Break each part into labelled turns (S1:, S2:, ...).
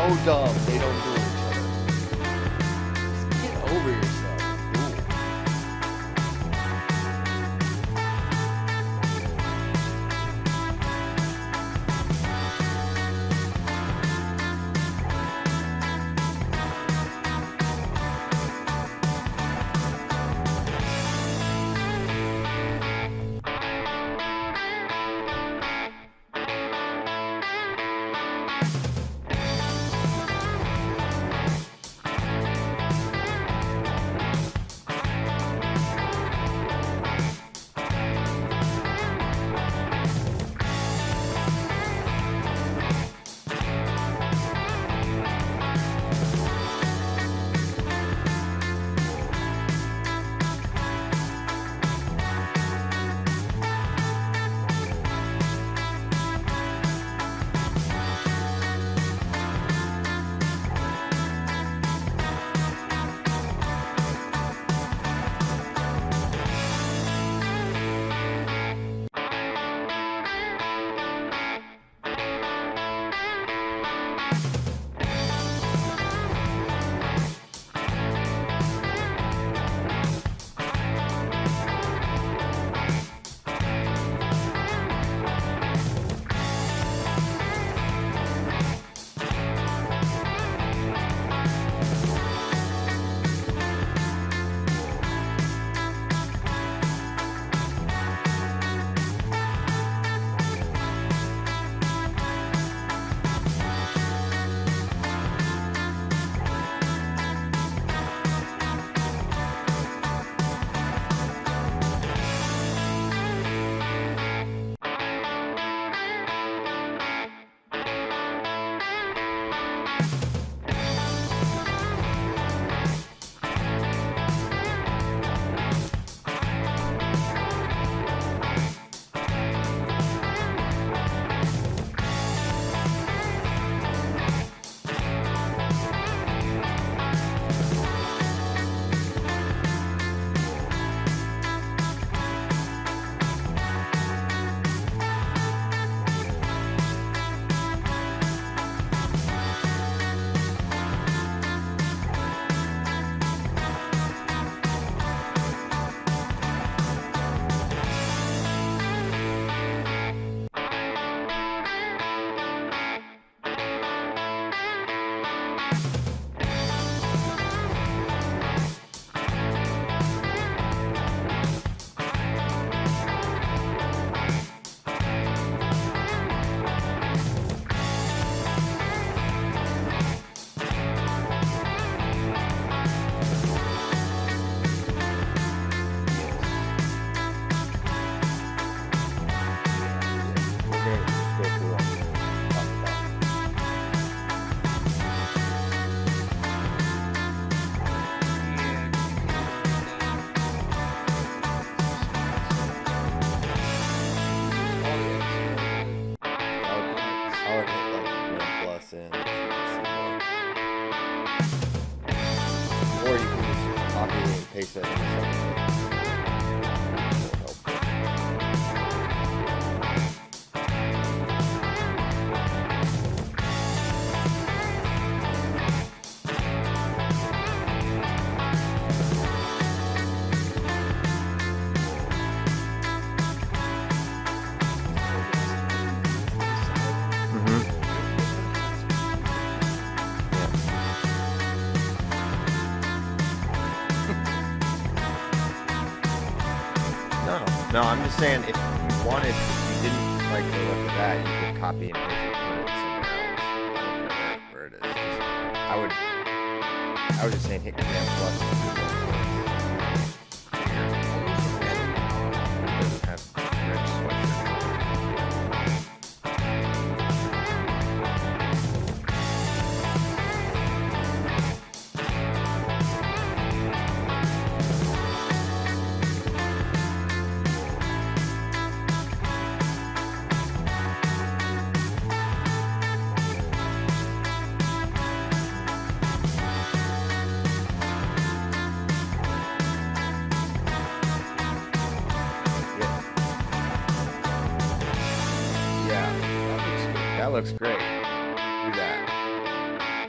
S1: so dumb they don't duel each other. Just get over yourself. Duel. Paste that in No, I'm just saying if you wanted, if you didn't like the look of that, you could copy and paste it and put it somewhere else. I don't care where it is. I was just saying hit Command Plus. It doesn't have red sweatshirt. That looks great. Do that.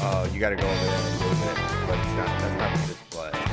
S1: Oh, you gotta go over there and move it, but it's not. That's not the display.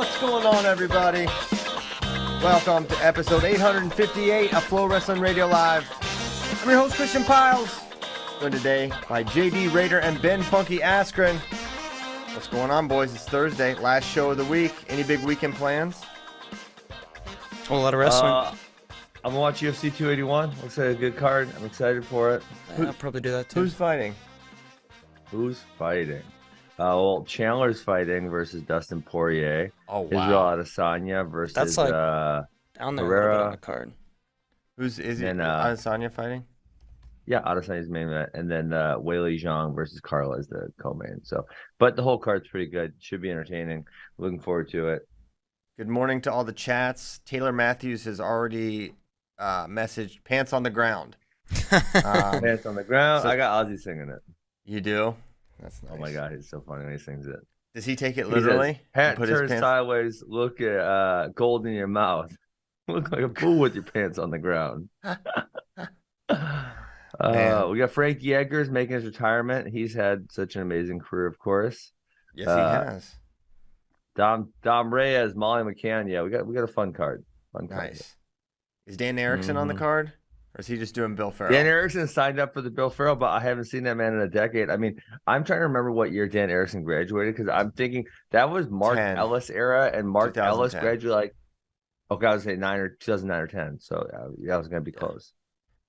S1: What's going on, everybody? Welcome to episode 858 of FloWrestling Radio Live. I'm your host, Christian Pyles. Joined today by JD Rader and Ben Funky Askren. What's going on, boys? It's Thursday, last show of the week. Any big weekend plans?
S2: A lot of wrestling.
S3: I'm going to watch UFC 281. Looks like a good card. I'm excited for it.
S2: I'll probably do that too.
S1: Who's fighting?
S3: Well, Chandler's fighting versus Dustin Poirier.
S1: Oh, wow.
S3: Israel Adesanya versus
S2: That's like down there a little bit on the card.
S1: Is Adesanya fighting?
S3: Yeah, Adesanya's main event. And then Weili Zhang versus Carla is the co-main. So, but the whole card's pretty good. Should be entertaining. Looking forward to it.
S1: Good morning to all the chats. Taylor Matthews has already messaged Pants on the Ground.
S3: Pants on the ground.
S1: So,
S3: I got Ozzy singing it.
S1: You do? That's nice.
S3: Oh my God, he's so funny when he sings it.
S1: Does he take it literally?
S3: Hat turn sideways, look at gold in your mouth. Look like a fool with your pants on the ground. We got Frank Yeager's making his retirement. He's had such an amazing career, of course.
S1: Yes, he has.
S3: Dom Reyes, Molly McCann. Yeah, we got a fun card.
S1: Nice. Is Dan Erickson on the card? Or is he just doing Bill Farrell?
S3: Dan Erickson signed up for the Bill Farrell, but I haven't seen that man in a decade. I mean, I'm trying to remember what year Dan Erickson graduated because I'm thinking that was Mark Ellis era, and Mark Ellis graduated like, okay, I would say 2009 or 10. So yeah, I was going to be close.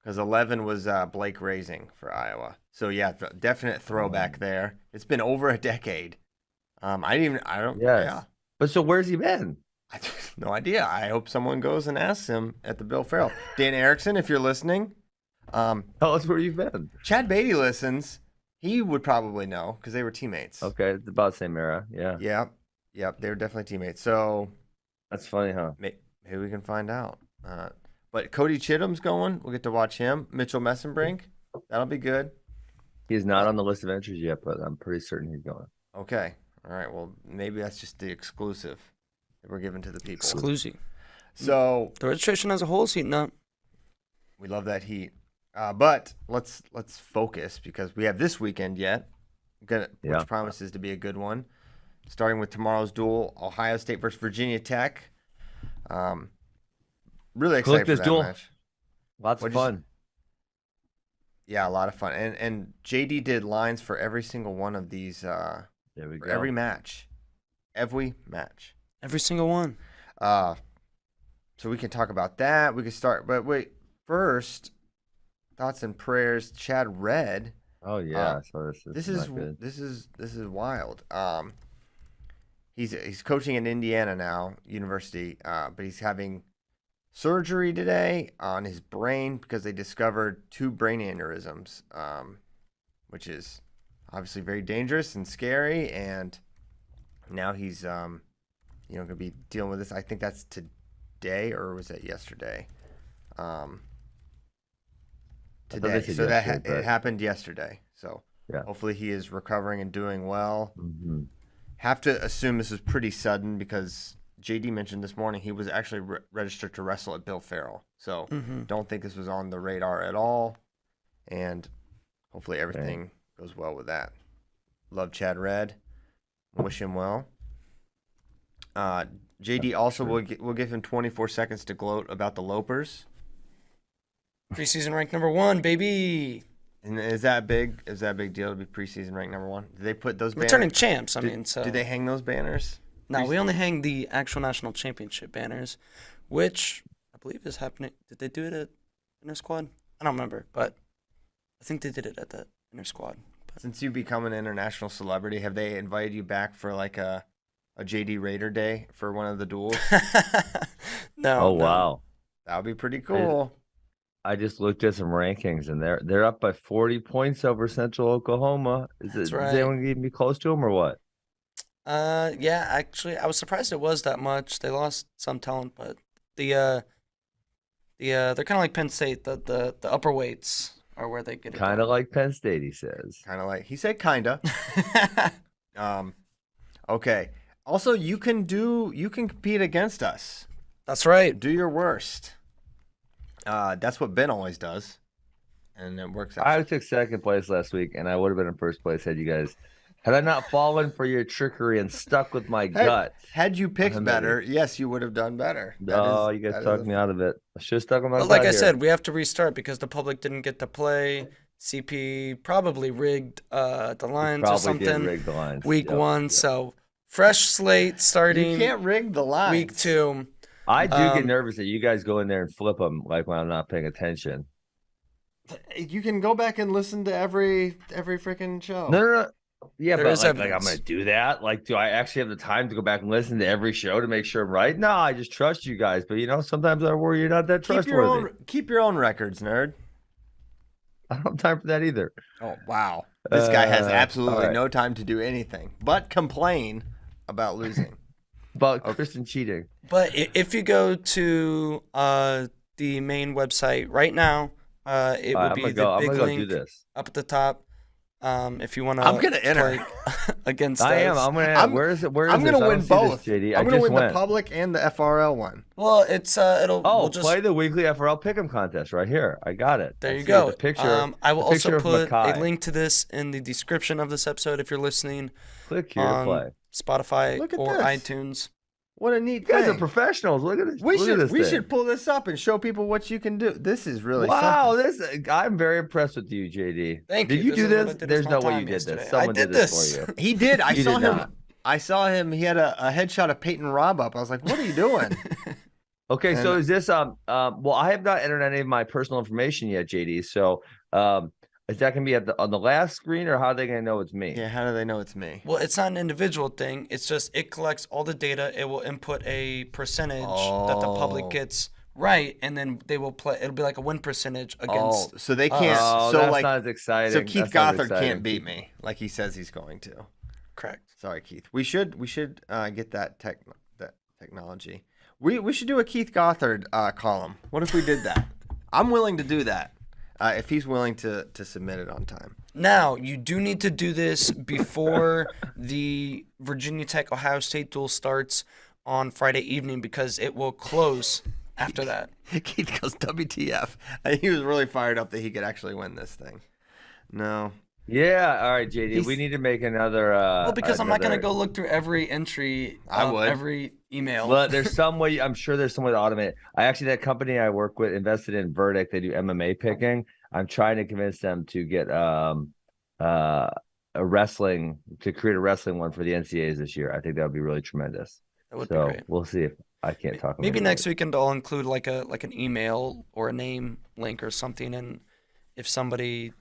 S1: Because 11 was Blake Raising for Iowa. So yeah, definite throwback there. It's been over a decade. Yeah.
S3: But so where's he been?
S1: I have no idea. I hope someone goes and asks him at the Bill Farrell. Dan Erickson, if you're listening.
S3: Tell us where you've been.
S1: Chad Beatty listens. He would probably know because they were teammates.
S3: Okay, it's about the same era. Yeah.
S1: Yep. They were definitely teammates. So
S3: that's funny, huh?
S1: Maybe we can find out. But Cody Chittum's going. We'll get to watch him. Mitchell Messenbrink. That'll be good.
S3: He's not on the list of entries yet, but I'm pretty certain he's going.
S1: Okay. All right. Well, maybe that's just the exclusive that we're giving to the people.
S2: Exclusive.
S1: So
S2: the registration as a whole is heating up.
S1: We love that heat. But let's focus because we have this weekend yet, which promises to be a good one. Starting with tomorrow's duel, Ohio State versus Virginia Tech. Really excited for that
S3: duel.
S1: match.
S3: Lots of fun.
S1: Yeah, a lot of fun. And JD did lines for every single one of these.
S3: There we go.
S1: Every match. Every match.
S2: Every single one.
S1: So we can talk about that. We can start, but wait. First, thoughts and prayers. Chad Red.
S3: Oh yeah. So
S1: this is wild. He's coaching in Indiana now, university. But he's having surgery today on his brain because they discovered 2 brain aneurysms, which is obviously very dangerous and scary. And now he's going to be dealing with this. I think that's today, or was it yesterday? Today. So it happened yesterday. So hopefully he is recovering and doing well.
S3: Mm-hmm.
S1: Have to assume this is pretty sudden because JD mentioned this morning he was actually registered to wrestle at Bill Farrell. So don't think this was on the radar at all. And hopefully everything goes well with that. Love Chad Red. Wish him well. JD also will give him 24 seconds to gloat about the Lopers.
S2: Preseason ranked number 1, baby.
S1: And is that big? Is that a big deal to be preseason ranked number 1? Did they put those banners?
S2: Returning champs.
S1: Did they hang those banners?
S2: No, we only hang the actual national championship banners, which I believe is happening. Did they do it at Inner Squad? I don't remember, but I think they did it at the Inner Squad. But
S1: since you become an international celebrity, have they invited you back for like a JD Rader day for one of the duels?
S2: No.
S3: Oh wow,
S1: that would be pretty cool.
S3: I just looked at some rankings, and they're up by 40 points over Central Oklahoma. Is anyone even be close to them or what?
S2: Yeah, actually, I was surprised it was that much. They lost some talent, but they're kind of like Penn State. The upper weights are where they get it.
S3: Kind of like Penn State, he says.
S1: Kind of like he said, kinda. Okay. Also, you can compete against us.
S2: That's right.
S1: Do your worst. That's what Ben always does, and it works out.
S3: I took second place last week, and I would have been in first place had you guys Had I not fallen for your trickery and stuck with my gut,
S1: had you picked better, yes, you would have done better.
S3: No, you guys talked me out of it. I should have stuck with my gut.
S2: Like I said, we have to restart because the public didn't get to play. CP probably rigged the lines or something.
S3: Did rig the lines.
S2: Week 1, so fresh slate starting.
S1: You can't rig the lines.
S2: Week 2.
S3: I do get nervous that you guys go in there and flip them like when I'm not paying attention.
S1: You can go back and listen to every freaking show.
S3: No. Yeah,
S2: there
S3: but like I'm going to do that? Like, do I actually have the time to go back and listen to every show to make sure I'm right? No, I just trust you guys. But, sometimes I worry you're not that trustworthy.
S1: Keep your own records, nerd.
S3: I don't have time for that either.
S1: Oh, wow. This guy has absolutely no time to do anything but complain about losing.
S3: About Kristen cheating.
S2: But if you go to the main website right now, it will be the big link up at the top. If you want to,
S1: I'm gonna enter
S2: against.
S3: I am. I'm gonna. Where is it? Where is
S1: I'm gonna win both.
S3: This, JD.
S1: I'm gonna win the public and the FRL one.
S2: Well, it's it'll.
S3: Oh, we'll just play the weekly FRL Pick'em contest right here. I got it.
S2: There you go.
S3: The picture.
S2: I will also put a link to this in the description of this episode if you're listening.
S3: Click here to play.
S2: Spotify or iTunes.
S1: What a neat
S3: thing. You
S1: guys
S3: are professionals. Look at this.
S1: We should pull this up and show people what you can do. This is really
S3: something. I'm very impressed with you, JD.
S2: Thank you.
S3: Did you do this? There's no way you did this. Someone did this for you.
S1: He did. I saw him. I saw him. He had a headshot of Peyton Robb up. I was like, what are you doing?
S3: Okay, so is this well, I have not entered any of my personal information yet, JD. So is that going to be on the last screen, or how are they going to know it's me?
S1: Yeah, how do they know it's me?
S2: Well, it's not an individual thing. It's just it collects all the data. It will input a percentage that the public gets right, and then they will play. It'll be like a win percentage against.
S1: So they can't.
S3: So that's not as exciting.
S1: So Keith Gothard can't beat me like he says he's going to.
S2: Correct.
S1: Sorry, Keith. We should get that technology. We should do a Keith Gothard column. What if we did that? I'm willing to do that. If he's willing to submit it on time.
S2: Now, you do need to do this before the Virginia Tech Ohio State duel starts on Friday evening because it will close after that.
S1: Keith goes, WTF. He was really fired up that he could actually win this thing. No.
S3: Yeah, all right, JD. We need to make another.
S2: Well, because I'm not going to go look through every entry of every email.
S3: Well, there's some way. I'm sure there's some way to automate it. That company I work with invested in Verdict. They do MMA picking. I'm trying to convince them to get create a wrestling one for the NCAAs this year. I think that would be really tremendous.
S2: That would be great.
S3: We'll see if I can't talk.
S2: Maybe next weekend I'll include like an email or a name link or something, and if somebody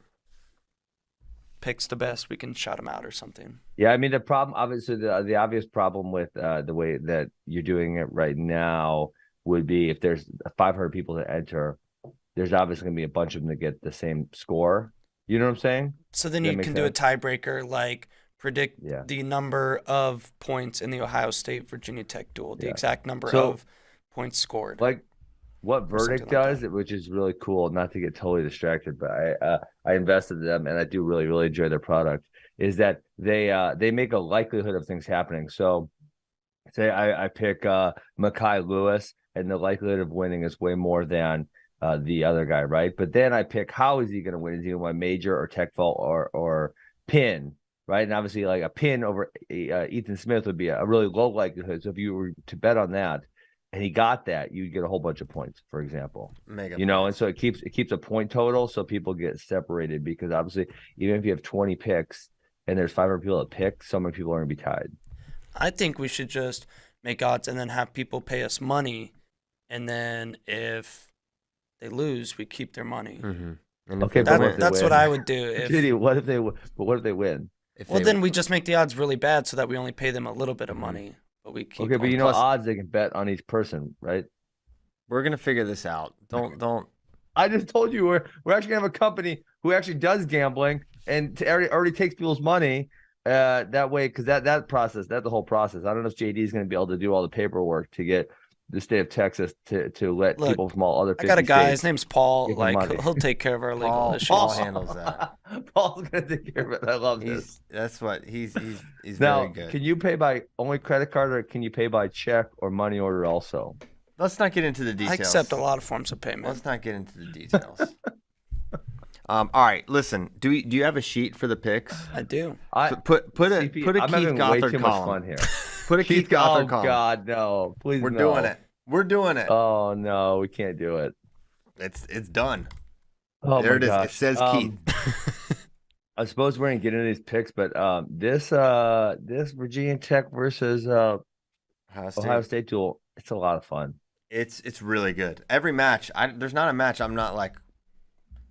S2: picks the best, we can shout them out or something.
S3: Yeah, I mean the problem, obviously, the obvious problem with the way that you're doing it right now would be if there's 500 people to enter, there's obviously going to be a bunch of them that get the same score. You know what I'm saying?
S2: So then you can do a tiebreaker, like predict the number of points in the Ohio State Virginia Tech duel, the exact number of points scored.
S3: Like what Verdict does, which is really cool, not to get totally distracted, but I invested in them and I do really, really enjoy their product, is that they make a likelihood of things happening. So say I pick Mekhi Lewis and the likelihood of winning is way more than the other guy, right? But then I pick how is he going to win? Is he going to win major or tech fault or pin, right? And obviously like a pin over Ethan Smith would be a really low likelihood. So if you were to bet on that, and he got that, you'd get a whole bunch of points, for example. And so it keeps a point total, so people get separated because obviously, even if you have 20 picks and there's 500 people to pick, so many people are going to be tied.
S2: I think we should just make odds and then have people pay us money, and then if they lose, we keep their money.
S1: Mm-hmm.
S3: Okay,
S2: that's what I would do.
S3: JD, what if they win?
S2: Then we just make the odds really bad so that we only pay them a little bit of money. But we keep
S3: but you know odds they can bet on each person, right?
S1: We're gonna figure this out. Don't.
S3: I just told you we're actually gonna have a company who actually does gambling and already takes people's money that way because that the whole process. I don't know if JD is gonna be able to do all the paperwork to get the state of Texas to let people from all other.
S2: I got a guy. His name's Paul. Like he'll take care of our legal issues.
S1: Paul handles that.
S3: Paul's gonna take care of it. I love this.
S1: That's what he's
S3: now,
S1: very good.
S3: Can you pay by only credit card or can you pay by check or money order also?
S1: Let's not get into the details.
S2: I accept a lot of forms of payment.
S1: Let's not get into the details. All right, listen. Do you have a sheet for the picks?
S2: I do.
S1: Put a
S3: CP,
S1: put a
S3: I'm
S1: Keith
S3: having
S1: Gothard
S3: way too
S1: column.
S3: much fun here.
S1: Put a Keith Gothard column.
S3: Oh God, no! Please,
S1: We're
S3: no.
S1: doing it. We're doing it.
S3: Oh no, we can't do it.
S1: It's done.
S3: Oh
S1: there
S3: my
S1: it is.
S3: gosh.
S1: It says Keith.
S3: I suppose we're gonna get into these picks, but this Virginia Tech versus Ohio State duel, it's a lot of fun.
S1: It's really good. Every match, there's not a match I'm not like,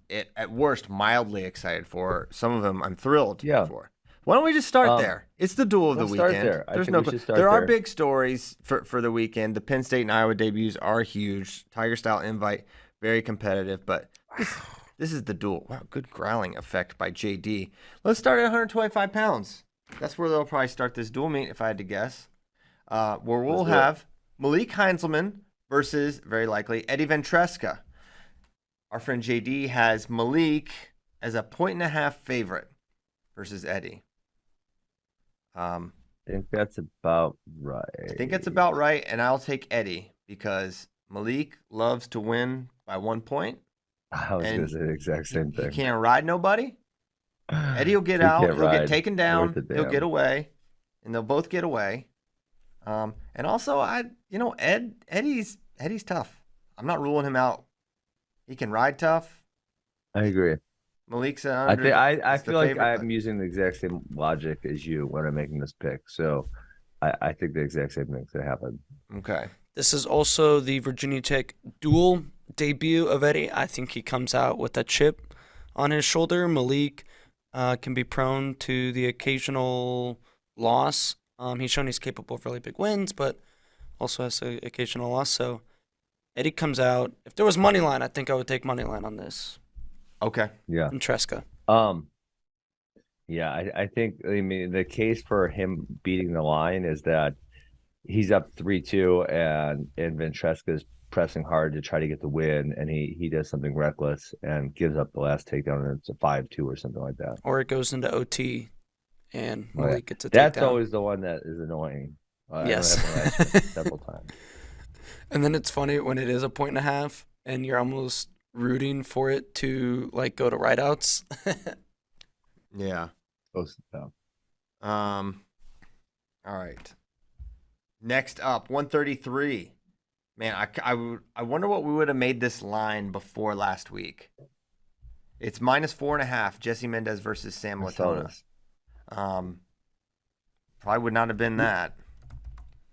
S1: at worst mildly excited for. Some of them I'm thrilled for. Why don't we just start there? It's the duel of the weekend.
S3: Start there.
S1: There are big stories for the weekend. The Penn State and Iowa debuts are huge. Tiger style invite, very competitive, but this is the duel. Wow, good growling effect by JD. Let's start at 125 pounds. That's where they'll probably start this duel meet, if I had to guess. Where we'll have Malik Heinzelman versus, very likely, Eddie Ventresca. Our friend JD has Malik as a 1.5 favorite versus Eddie.
S3: I think that's about right.
S1: I think it's about right, and I'll take Eddie because Malik loves to win by 1 point.
S3: I was going to say the exact same thing.
S1: He can't ride nobody. Eddie will get out. He'll get taken down. He'll get away, and they'll both get away. And also, Eddie's tough. I'm not ruling him out. He can ride tough.
S3: I agree.
S1: Malik's
S3: I feel like I'm using the exact same logic as you when I'm making this pick. So I think the exact same thing's gonna happen.
S1: Okay.
S2: This is also the Virginia Tech dual debut of Eddie. I think he comes out with a chip on his shoulder. Malik can be prone to the occasional loss. He's shown he's capable of really big wins, but also has an occasional loss. So Eddie comes out. If there was money line, I think I would take money line on this.
S1: Okay.
S3: Yeah.
S2: And Tresca.
S3: Yeah, I think, I mean, the case for him beating the line is that he's up 3-2 and Ventresca is pressing hard to try to get the win, and he does something reckless and gives up the last takedown, and it's a 5-2 or something like that.
S2: Or it goes into OT and Malik gets a takedown.
S3: That's always the one that is annoying.
S2: Yes.
S3: Several times.
S2: And then it's funny when it is a 1.5 and you're almost rooting for it to like go to rideouts.
S1: Yeah.
S3: Close to
S1: all right. Next up, 133. Man, I wonder what we would have made this line before last week. It's -4.5. Jesse Mendez versus Sam Latona. Probably would not have been that.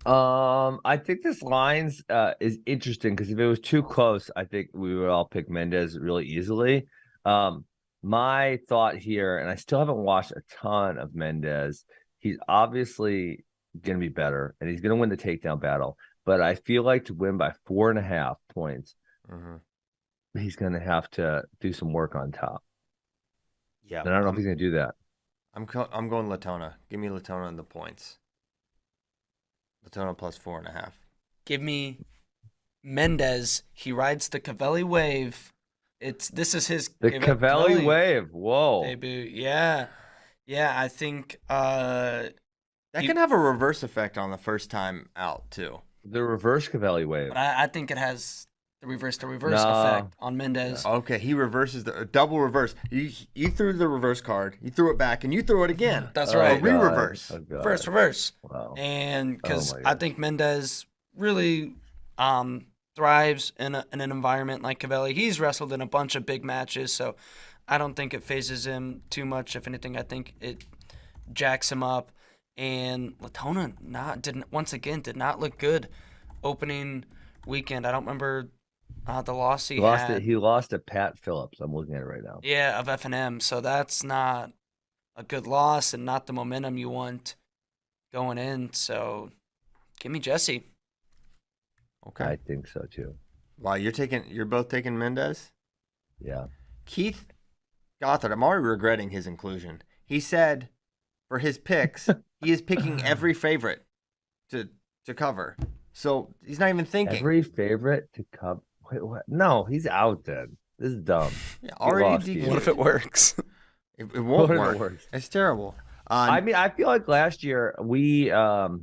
S3: I think this line's is interesting because if it was too close, I think we would all pick Mendez really easily. My thought here, and I still haven't watched a ton of Mendez, he's obviously going to be better, and he's going to win the takedown battle. But I feel like to win by 4.5 points, he's going to have to do some work on top.
S1: Yeah,
S3: and I don't know if he's going to do that.
S1: I'm going Latona. Give me Latona in the points. Latona plus 4.5.
S2: Give me Mendez. He rides the Cavelli wave. This is his
S3: Cavelli wave. Whoa.
S2: Debut. Yeah. I think
S1: that can have a reverse effect on the first time out too.
S3: The reverse Cavelli wave.
S2: But I think it has the reverse effect on Mendez.
S1: Okay, he reverses the double reverse. You threw the reverse card, you threw it back, and you threw it again.
S2: That's right.
S1: Re-reverse.
S2: Reverse.
S3: Wow.
S2: And because I think Mendez really thrives in an environment like Cavelli. He's wrestled in a bunch of big matches, so I don't think it phases him too much. If anything, I think it jacks him up. And Latona did not look good opening weekend. I don't remember the loss he had.
S3: He lost to Pat Phillips. I'm looking at it right now.
S2: Yeah, of F&M. So that's not a good loss and not the momentum you want going in. So give me Jesse.
S1: Okay.
S3: I think so too.
S1: Wow, you're both taking Mendez?
S3: Yeah.
S1: Keith Gothard, I'm already regretting his inclusion. He said for his picks, he is picking every favorite to cover. So he's not even thinking.
S3: Every favorite to cover. Wait, what? No, he's out then. This is dumb.
S1: Yeah, already
S2: What if it works?
S1: It won't work. It's terrible.
S3: I mean, I feel like last year we, after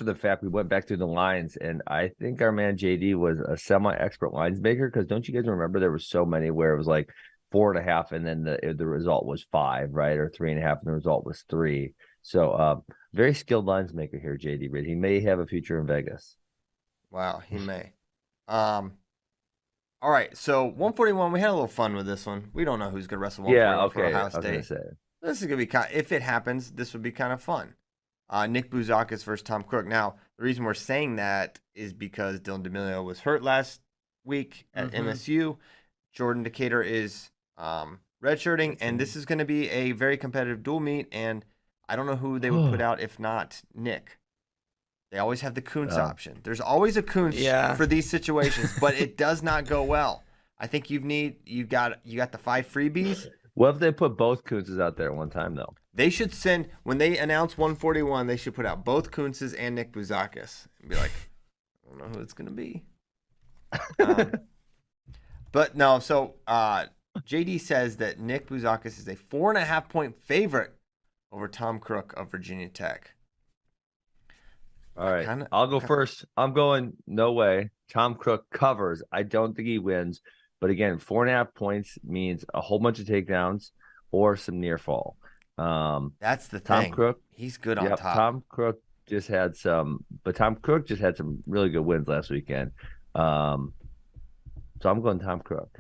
S3: the fact, we went back through the lines, and I think our man JD was a semi-expert lines maker, because don't you guys remember there were so many where it was like 4.5, and then the result was 5, right, or 3.5, and the result was 3. So very skilled lines maker here, JD Rader. He may have a future in Vegas.
S1: Wow, he may. All right, so 141. We had a little fun with this one. We don't know who's gonna wrestle 141 for Ohio State.
S3: I was gonna say
S1: this is gonna be if it happens, this would be kind of fun. Nick Bouzakis versus Tom Crook. Now, the reason we're saying that is because Dylan D'Amelio was hurt last week at MSU. Jordan Decatur is redshirting, and this is going to be a very competitive dual meet, and I don't know who they would put out if not Nick. They always have the Kuntz option. There's always a Kuntz for these situations, but it does not go well. I think you got the 5 freebies.
S3: What if they put both Kuntzes out there at one time, though?
S1: They should send, when they announce 141, they should put out both Kuntzes and Nick Bouzakis and be like, I don't know who it's going to be. But no, so JD says that Nick Bouzakis is a 4.5-point favorite over Tom Crook of Virginia Tech.
S3: All right, I'll go first. I'm going no way. Tom Crook covers. I don't think he wins. But again, 4.5 points means a whole bunch of takedowns or some near fall.
S1: That's the
S3: Tom
S1: thing.
S3: Crook,
S1: he's good on top.
S3: Tom Crook just had some really good wins last weekend. So I'm going Tom Crook.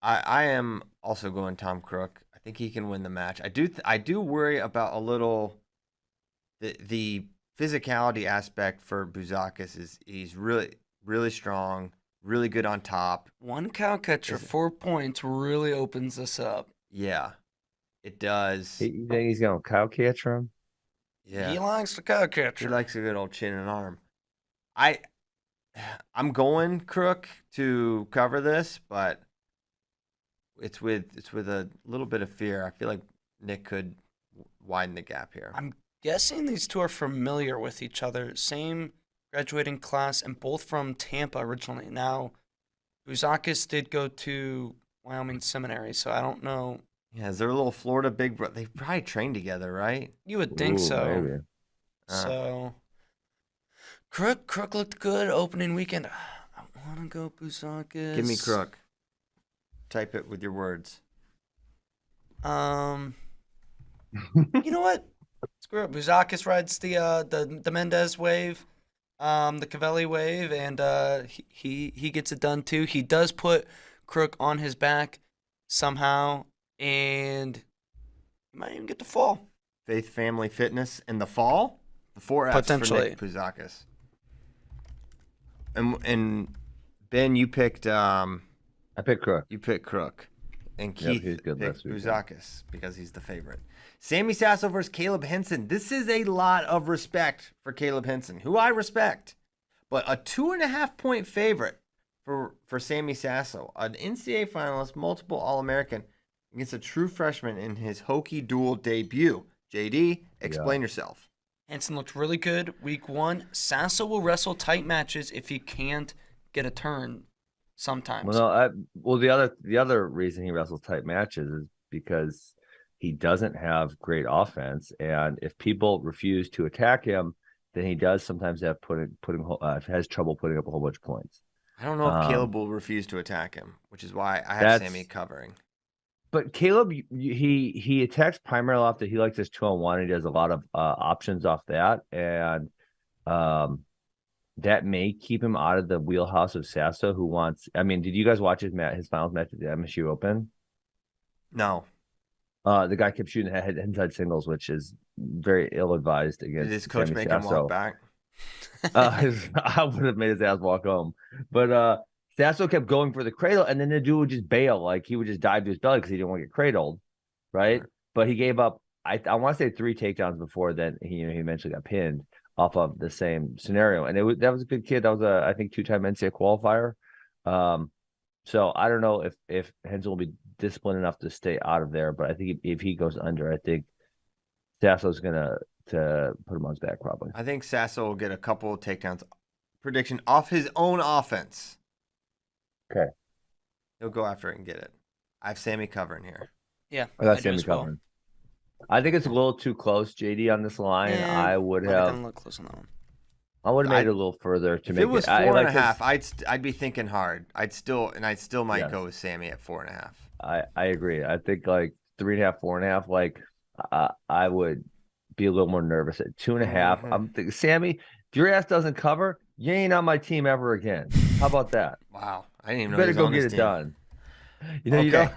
S1: I am also going Tom Crook. I think he can win the match. I do worry about a little the physicality aspect for Bouzakis. Is he's really strong. Really good on top.
S2: One cow catcher, 4 points really opens this up.
S1: Yeah, it does.
S3: You think he's going to cow catcher him?
S2: Yeah. He likes the cow catcher.
S1: He likes a good old chin and arm. I'm going Crook to cover this, but it's with a little bit of fear. I feel like Nick could widen the gap here.
S2: I'm guessing these two are familiar with each other. Same graduating class, and both from Tampa originally. Now, Bouzakis did go to Wyoming Seminary, so I don't know.
S1: Yeah, is there a little Florida big brother? They probably trained together, right?
S2: You would think so.
S3: Maybe.
S2: So, Crook looked good opening weekend. I want to go Bouzakis.
S1: Give me Crook. Type it with your words.
S2: You know what? Screw it. Bouzakis rides the Mendez wave. The Cavelli wave, and he gets it done too. He does put Crook on his back somehow, and he might even get the fall.
S1: Faith, family, fitness, and the fall. The 4 F's
S2: potentially
S1: for Nick Bouzakis. And Ben, you picked. I
S3: picked Crook.
S1: You picked Crook, and Keith
S3: picked
S1: Bouzakis because he's the favorite. Sammy Sasso versus Caleb Henson. This is a lot of respect for Caleb Henson, who I respect. But a 2.5-point favorite for Sammy Sasso, an NCAA finalist, multiple All-American, against a true freshman in his Hokie duel debut. JD, explain yourself.
S2: Henson looked really good week 1. Sasso will wrestle tight matches if he can't get a turn sometimes.
S3: The other reason he wrestles tight matches is because he doesn't have great offense, and if people refuse to attack him, then he does sometimes have has trouble putting up a whole bunch of points.
S1: I don't know if Caleb will refuse to attack him, which is why I have Sammy covering.
S3: But Caleb, he attacks primarily off that he likes his 2-on-1. He does a lot of options off that, and that may keep him out of the wheelhouse of Sasso, who wants. I mean, did you guys watch his finals match at the MSU Open?
S1: No.
S3: The guy kept shooting inside singles, which is very ill-advised against.
S1: Did his coach make him walk back?
S3: I would have made his ass walk home. But Sasso kept going for the cradle, and then the dude would just bail. Like, he would just dive to his belly because he didn't want to get cradled, right? Sure. But he gave up, I want to say 3 takedowns before then. He eventually got pinned off of the same scenario. And that was a good kid. That was I think 2-time NCAA qualifier. So I don't know if Henson will be disciplined enough to stay out of there, but I think if he goes under, I think Sasso's gonna put him on his back probably.
S1: I think Sasso will get a couple of takedowns. Prediction off his own offense.
S3: Okay.
S1: He'll go after it and get it. I have Sammy covering here.
S2: Yeah,
S3: I got Sammy covering. I think it's a little too close, JD, on this line.
S2: Yeah,
S3: I would have.
S2: Look close on that one.
S3: I would have made it a little further to
S1: if
S3: make
S1: it was
S3: it.
S1: 4.5, I'd be thinking hard. I'd still might
S3: Yes.
S1: go with Sammy at 4.5.
S3: I agree. I think like 3.5, 4.5. Like I would be a little more nervous at 2.5. I'm thinking, Sammy, if your ass doesn't cover, you ain't on my team ever again. How about that?
S1: Wow, I didn't even
S3: You
S1: know he
S3: better
S1: was
S3: go
S1: on
S3: get
S1: this
S3: it
S1: team.
S3: done. You
S1: Okay.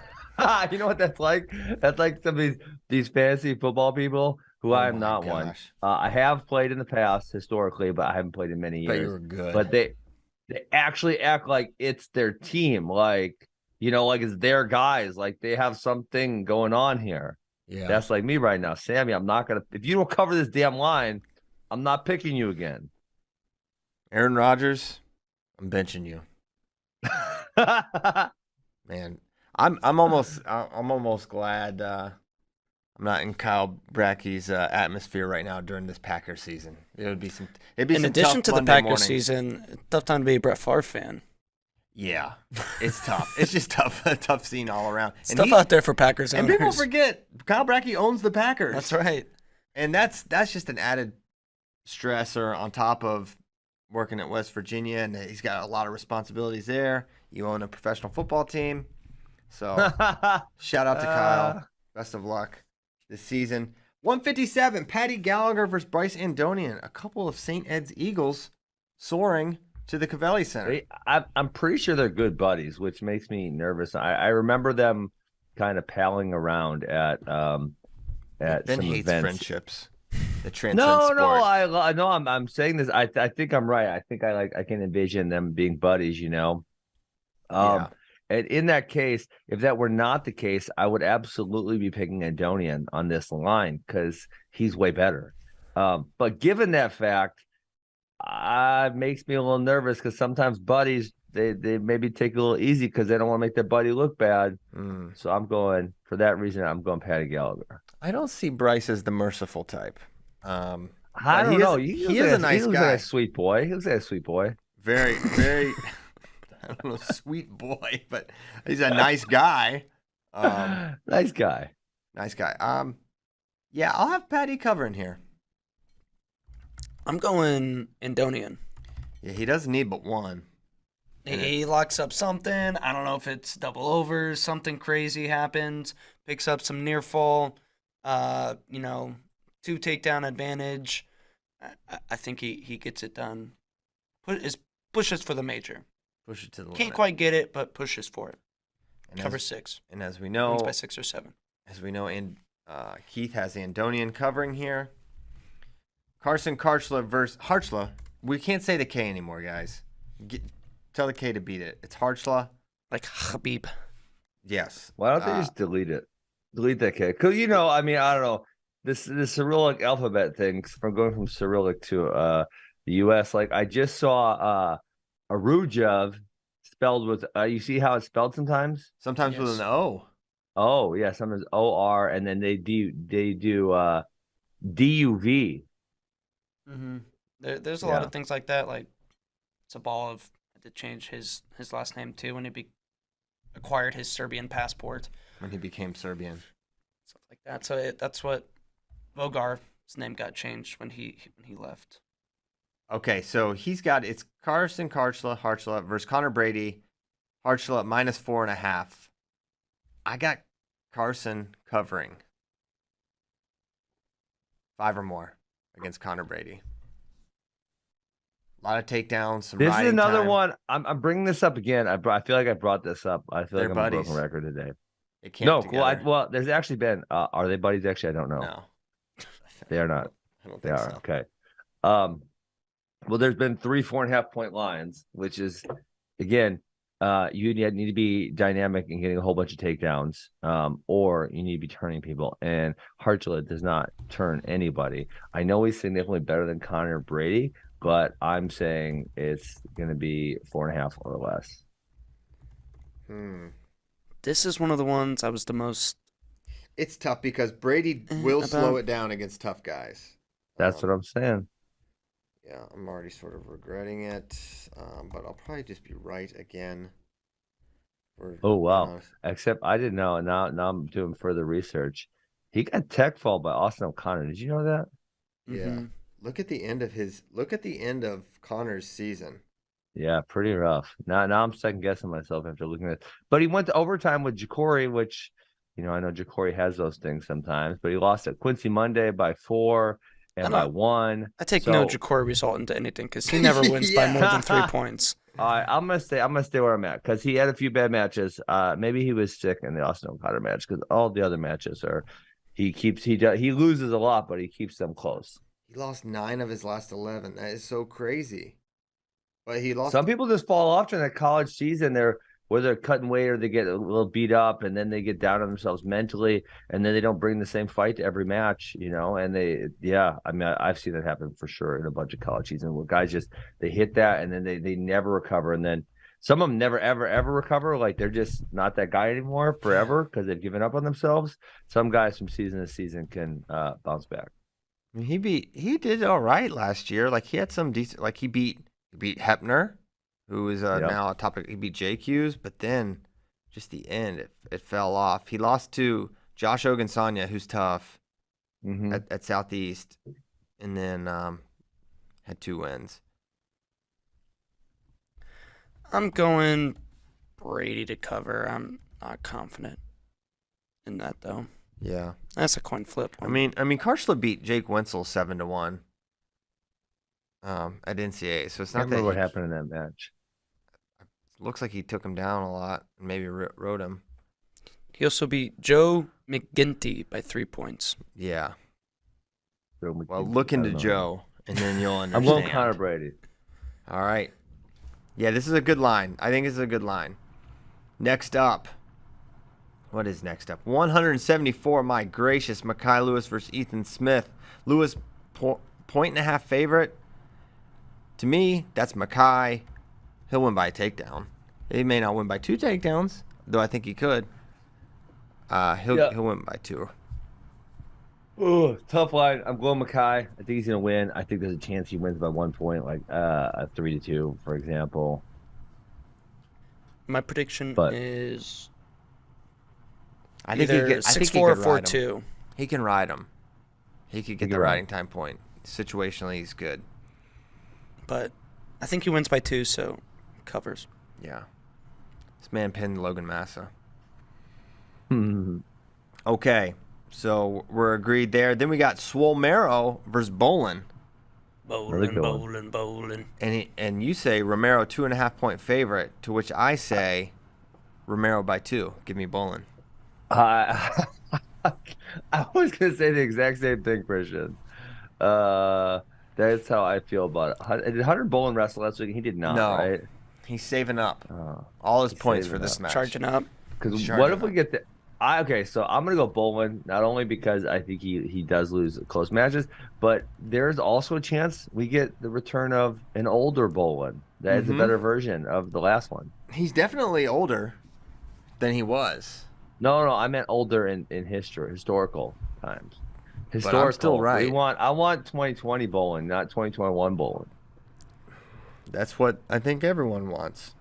S3: you know what that's like? That's like some of these fantasy football people who I am not one. I have played in the past historically, but I haven't played in many
S1: But you
S3: years.
S1: were good.
S3: But they actually act like it's their team, like like it's their guys, like they have something going on here.
S1: Yeah,
S3: that's like me right now, Sammy. I'm not gonna. If you don't cover this damn line, I'm not picking you again.
S1: Aaron Rodgers, I'm benching you. Man, I'm almost glad I'm not in Kyle Brackey's atmosphere right now during this Packers season. It'd be some
S2: in addition to the
S1: Monday
S2: Packers
S1: mornings.
S2: season, tough time to be a Brett Favre fan.
S1: Yeah, it's tough. It's just tough, tough scene all around.
S2: It's tough out there for Packers owners.
S1: And people forget Kyle Brackey owns the Packers.
S2: That's right.
S1: And that's just an added stressor on top of working at West Virginia, and he's got a lot of responsibilities there. You own a professional football team. So shout out to Kyle. Best of luck this season. 157, Patty Gallagher versus Bryce Andonian. A couple of St. Ed's Eagles soaring to the Cavelli Center.
S3: I'm pretty sure they're good buddies, which makes me nervous. I remember them kind of palling around at some
S1: hates
S3: events.
S1: Friendships. The sport.
S3: I know. I'm saying this. I think I'm right. I think I can envision them being buddies.
S1: Yeah.
S3: And in that case, if that were not the case, I would absolutely be picking Andonian on this line because he's way better. But given that fact, it makes me a little nervous because sometimes buddies they maybe take it a little easy because they don't want to make their buddy look bad. So for that reason, I'm going Patty Gallagher.
S1: I don't see Bryce as the merciful type.
S3: I don't know. He is a nice guy. He looks like a sweet boy. He looks like a sweet boy.
S1: Very, very. I don't know, sweet boy, but he's a nice guy.
S3: Nice guy.
S1: Nice guy. Yeah, I'll have Patty covering here.
S2: I'm going Andonian.
S1: Yeah, he doesn't need but one.
S2: He locks up something. I don't know if it's double overs, something crazy happens, picks up some near fall, 2 takedown advantage. I think he gets it done. Pushes for the major.
S1: Push it to the limit.
S2: Can't quite get it, but pushes for it.
S1: And
S2: Cover 6.
S1: And as we know,
S2: wins by 6 or 7.
S1: As we know, Keith has Andonian covering here. Carson Karchla versus Harchla. We can't say the K anymore, guys. Tell the K to beat it. It's Harchla.
S2: Like Habib.
S1: Yes.
S3: Why don't they just delete it? Delete that K. Because, I don't know. This Cyrillic alphabet thing, from going from Cyrillic to the U.S., like I just saw Arujev spelled with you see how it's spelled sometimes?
S1: Sometimes with an O.
S3: Oh, yeah, sometimes O-R, and then they do D-U-V.
S2: Mm-hmm. There's a lot of things like that. Like Sabalov had to change his last name too when he acquired his Serbian passport.
S1: When he became Serbian.
S2: Stuff like that. So that's what Vogar's name got changed when he left.
S1: Okay, so it's Carson Harchla versus Connor Brady. Harchla at -4.5. I got Carson covering 5 or more against Connor Brady. A lot of takedowns.
S3: This is another one. I'm bringing this up again. I feel like I brought this up. I feel like I'm a broken record today. Well, there's actually been. Are they buddies? Actually, I don't know.
S1: No,
S3: they are not.
S1: I don't think so.
S3: Okay. Well, there's been 3 4.5 point lines, which is, again, you need to be dynamic and getting a whole bunch of takedowns, or you need to be turning people. And Harchla does not turn anybody. I know he's significantly better than Connor Brady, but I'm saying it's going to be 4.5 or less.
S2: This is one of the ones I was the most.
S1: It's tough because Brady will slow it down against tough guys.
S3: That's what I'm saying.
S1: Yeah, I'm already sort of regretting it, but I'll probably just be right again.
S3: Oh, wow. Except I didn't know. Now I'm doing further research. He got tech fall by Austin O'Connor. Did you know that?
S1: Yeah. Look at the end of Connor's season.
S3: Yeah, pretty rough. Now I'm second guessing myself after looking at it. But he went to overtime with Ja'Cory, which, I know Ja'Cory has those things sometimes, but he lost at Quincy Monday by 4 and by 1.
S2: I take no Ja'Cory result into anything because he never wins by more than 3 points.
S3: All right, I'm gonna stay where I'm at because he had a few bad matches. Maybe he was sick in the Austin O'Connor match because all the other matches he loses a lot, but he keeps them close.
S1: He lost 9 of his last 11. That is so crazy. But he lost.
S3: Some people just fall off during the college season. Where they're cutting weight or they get a little beat up and then they get down on themselves mentally and then they don't bring the same fight to every match, and I've seen that happen for sure in a bunch of college seasons where guys they hit that and then they never recover. And then some of them never, ever, ever recover. Like they're just not that guy anymore forever because they've given up on themselves. Some guys from season to season can bounce back.
S1: He did all right last year. Like he had some decent, like he beat Hepner, who is now a topic. He beat JQs, but then just the end, it fell off. He lost to Josh Ogunsanya, who's tough at Southeast, and then had 2 wins.
S2: I'm going Brady to cover. I'm not confident in that though.
S1: Yeah,
S2: that's a coin flip.
S1: I mean, Karshla beat Jake Wenzel 7-1 at NCAA, so it's not that.
S3: What happened in that match?
S1: Looks like he took him down a lot and maybe rode him.
S2: He also beat Joe McGinty by 3 points.
S1: Yeah. Well, look into Joe, and then you'll understand.
S3: I'm going Connor Brady.
S1: All right. Yeah, this is a good line. I think this is a good line. Next up. What is next up? 174, my gracious. Mekhi Lewis versus Ethan Smith. Lewis, 1.5 favorite. To me, that's Mekhi. He'll win by a takedown. He may not win by 2 takedowns, though I think he could. He'll win by 2.
S3: Oh, tough line. I'm going Mekhi. I think he's gonna win. I think there's a chance he wins by 1 point, like a 3-2, for example.
S2: My prediction is
S1: I think
S2: either 6-4 or 4-2.
S1: He can ride him. He could get the riding time point. Situationally, he's good.
S2: But I think he wins by 2, so covers.
S1: Yeah. This man pinned Logan Massa.
S3: Mm-hmm.
S1: Okay. So we're agreed there. Then we got Swole Marrow versus Bolin.
S2: Bolin.
S1: And you say Romero 2.5 point favorite, to which I say Romero by 2. Give me Bolin.
S3: I was gonna say the exact same thing, Christian. That's how I feel about it. Did Hunter Bolin wrestle last week? He did not, right?
S1: He's saving up all his points for this match.
S2: Charging up.
S3: Because what if we get the... so I'm going to go Bolin, not only because I think he does lose close matches, but there's also a chance we get the return of an older Bolin. That is a better version of the last one.
S1: He's definitely older than he was.
S3: No, I meant older in historical times.
S1: But I'm still right.
S3: I want 2020 Bolin, not 2021 Bolin.
S1: That's what I think everyone wants,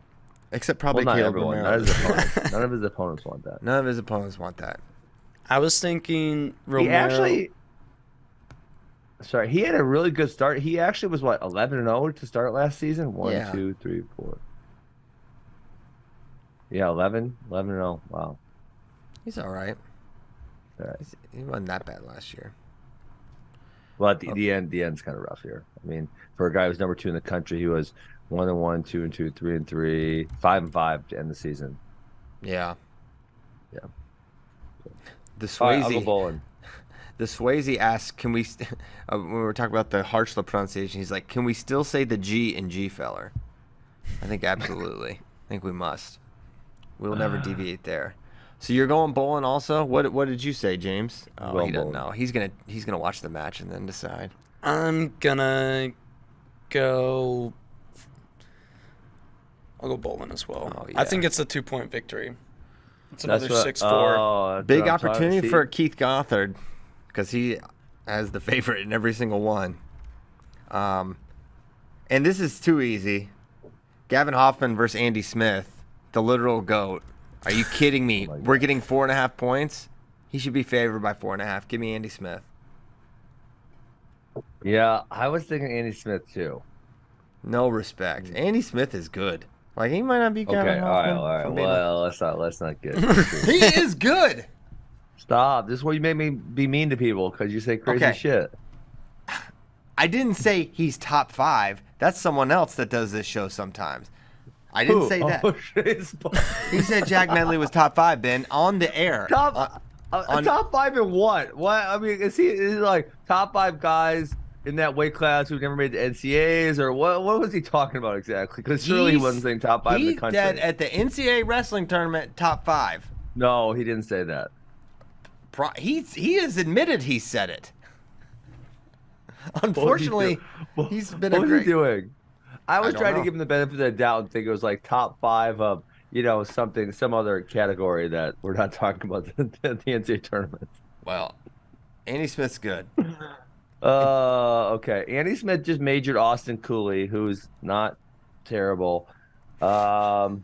S1: except probably Caleb Romero.
S3: None of his opponents want that.
S1: None of his opponents want that.
S2: I was thinking Romero.
S3: He had a really good start. He actually was 11-0 to start last season. 1, 2, 3, 4. Yeah, 11-0. Wow.
S1: He's all right. He wasn't that bad last year.
S3: Well, at the end's kind of rough here. I mean, for a guy who's number 2 in the country, he was 1-1, 2-2, 3-3, 5-5 to end the season.
S1: Yeah. The
S3: Swayze.
S1: The Swayze asks, "Can we?" When we were talking about the Harshla pronunciation, he's like, "Can we still say the G in G feller?" I think absolutely. I think we must. We'll never deviate there. So you're going Bolin also? What did you say, James? Oh, he doesn't know. He's gonna watch the match and then decide.
S2: I'm gonna go. I'll go Bolin as well. Oh, yeah. I think it's a 2-point victory. It's another 6-4.
S1: Big opportunity for Keith Gothard because he has the favorite in every single one. And this is too easy. Gavin Hoffman versus Andy Smith, the literal GOAT. Are you kidding me? We're getting 4.5 points. He should be favored by 4.5. Give me Andy Smith.
S3: Yeah, I was thinking Andy Smith too.
S1: No respect. Andy Smith is good. Like, he might not be Kevin
S3: Okay,
S1: Hoffman.
S3: all right.
S1: From being
S3: Well, let's not get too.
S1: he is good.
S3: Stop. This is where you make me be mean to people because you say crazy
S1: Okay.
S3: shit.
S1: I didn't say he's top 5. That's someone else that does this show sometimes. I didn't
S3: Who?
S1: say that.
S3: Oh, shit.
S1: He said Jack Medley was top 5, Ben, on the air.
S3: Top top 5 in what? What? I mean, is he like top 5 guys in that weight class who never made the NCAAs, or what? What was he talking about exactly? Because surely he wasn't saying top 5 in the country.
S1: He said at the NCAA Wrestling Tournament, top 5.
S3: No, he didn't say that.
S1: He has admitted he said it. Unfortunately, he's been a great.
S3: What was he doing? I was trying
S1: know.
S3: to give him the benefit of the doubt and think it was like top 5 of, some other category that we're not talking about the NCAA tournament.
S1: Well, Andy Smith's good.
S3: Okay. Andy Smith just majored Austin Cooley, who's not terrible. But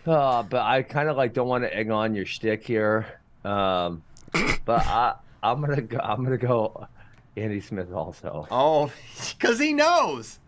S3: I kind of don't want to egg on your shtick here. But I'm gonna go Andy Smith also.
S1: Oh, because he knows.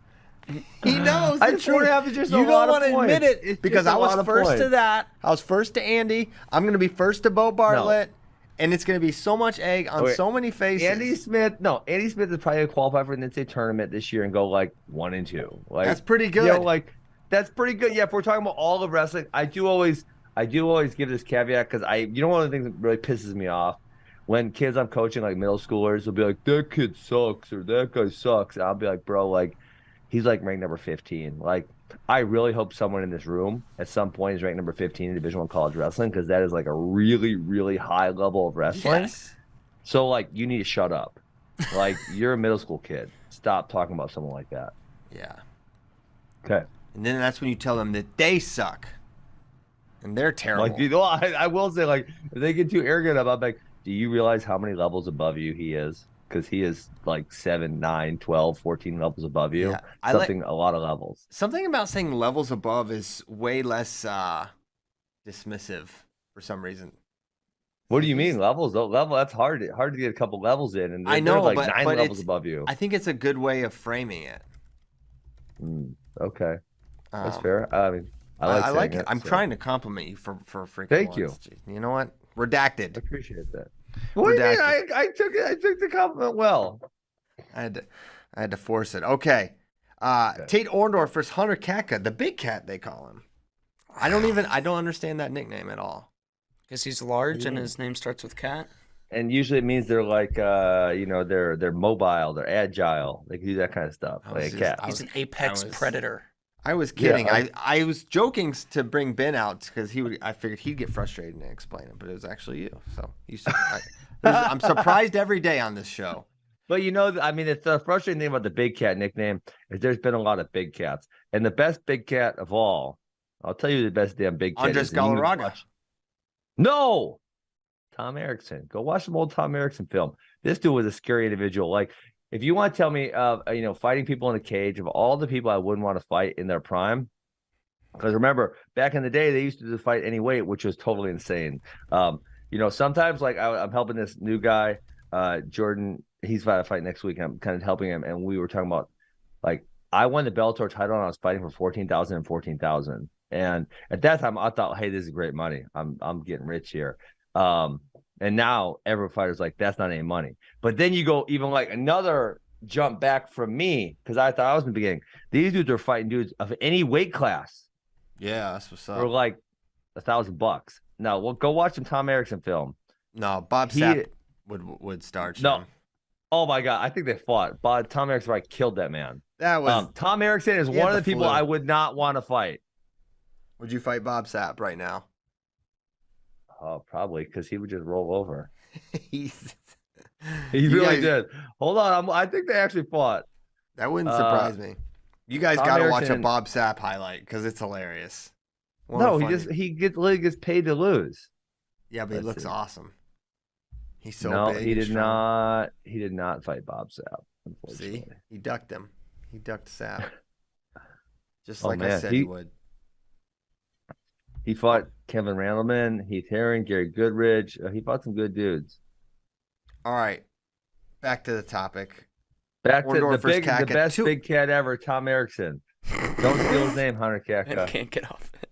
S1: He knows
S3: I
S1: the
S3: just
S1: truth.
S3: have just
S1: You don't want to admit it
S3: it's
S1: because I was first
S3: points.
S1: to that. I was first to Andy. I'm going to be first to Bo Bartlett. And it's going to be so much egg on so many faces.
S3: Andy Smith is probably going to qualify for the NCAA tournament this year and go 1-2.
S1: That's pretty good.
S3: That's pretty good. Yeah, if we're talking about all of wrestling, I do always give this caveat because one of the things that really pisses me off when kids I'm coaching, middle schoolers, will be like, that kid sucks or that guy sucks. And I'll be like, bro, he's ranked number 15. I really hope someone in this room at some point is ranked number 15 in Division I college wrestling, because that is a really, really high level of wrestling.
S1: Yes.
S3: So you need to shut up. You're a middle school kid. Stop talking about someone like that.
S1: Yeah.
S3: Okay.
S1: And then that's when you tell them that they suck. And they're terrible.
S3: I will say, if they get too arrogant about do you realize how many levels above you he is? Because he is 7, 9, 12, 14 levels above you. Yeah, a lot of levels.
S1: Something about saying levels above is way less dismissive for some reason.
S3: What do you mean levels? That's hard to get a couple levels in, and
S1: I know,
S3: but 9 levels above you.
S1: I think it's a good way of framing it.
S3: Okay, that's fair. I mean, I
S1: like it. I'm trying to compliment you for freaking.
S3: Thank you.
S1: You know what? Redacted.
S3: I appreciate that. What do you mean? I took the compliment well.
S1: I had to force it. Okay. Tate Orndorff versus Hunter Katka, the big cat they call him. I don't understand that nickname at all.
S2: Because he's large and his name starts with cat.
S3: And usually it means they're they're mobile, they're agile, they can do that kind of stuff. A cat.
S2: He's an apex predator.
S1: I was kidding. Yeah, I was joking to bring Ben out because I figured he'd get frustrated and explain it, but it was actually you. So I'm surprised every day on this show.
S3: But it's the frustrating thing about the big cat nickname is there's been a lot of big cats, and the best big cat of all, I'll tell you the best damn big cat.
S1: Andres Galarraga.
S3: No, Tom Erickson. Go watch some old Tom Erickson film. This dude was a scary individual. If you want to tell me of fighting people in a cage, of all the people I wouldn't want to fight in their prime, because remember back in the day they used to fight any weight, which was totally insane. Sometimes I'm helping this new guy, Jordan. He's about to fight next week. I'm kind of helping him, and we were talking about I won the Bellator title and I was fighting for 14,000 and 14,000. And at that time I thought, hey, this is great money. I'm getting rich here. And now every fighter's that's not any money. But then you go even another jump back from me, because I thought I was in the beginning. These dudes are fighting dudes of any weight class.
S1: Yeah, that's what's up.
S3: For $1,000. Now, well, go watch some Tom Erickson film.
S1: No, Bob Sapp would start.
S3: No. Oh my God, I think they fought. Tom Erickson killed that man.
S1: That was
S3: Tom Erickson is one of the people I would not want to fight.
S1: Would you fight Bob Sapp right now?
S3: Oh, probably, because he would just roll over.
S1: He
S3: really did. Hold on, I think they actually fought.
S1: That wouldn't surprise me. You guys got to watch a Bob Sapp highlight because it's hilarious.
S3: He gets paid to lose.
S1: Yeah, but he looks awesome. He's so big.
S3: He did not. He did not fight Bob Sapp.
S1: See, he ducked him. He ducked Sapp. Just like I said he would.
S3: He fought Kevin Randleman, Heath Herring, Gary Goodridge. He fought some good dudes.
S1: All right. back to the topic.
S3: Back to
S1: Orndorff
S3: the best big cat ever, Tom Erickson. Don't steal his name, Hunter Kaka.
S2: I can't get off it.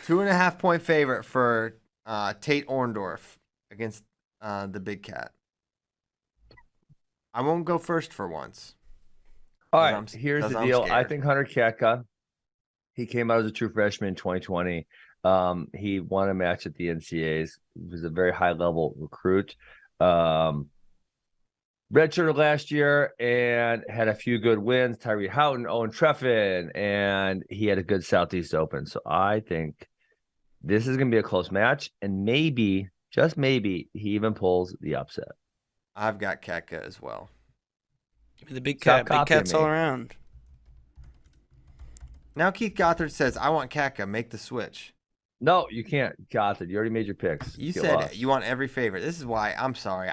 S1: 2.5 point favorite for Tate Orndorff against the big cat. I won't go first for once.
S3: All right, here's the deal. I think Hunter Kaka, he came out as a true freshman in 2020. He won a match at the NCAAs. He was a very high-level recruit. Redshirted last year and had a few good wins. Tyree Houghton, Owen Treffin, and he had a good Southeast Open. So I think this is going to be a close match, and maybe, just maybe, he even pulls the upset.
S1: I've got Kaka as well.
S2: Give me the big cat. Big cats all around.
S1: Now Keith Gothard says, I want Kaka. Make the switch.
S3: No, you can't, Gothard. You already made your picks.
S1: You said you want every favorite. This is why I'm sorry.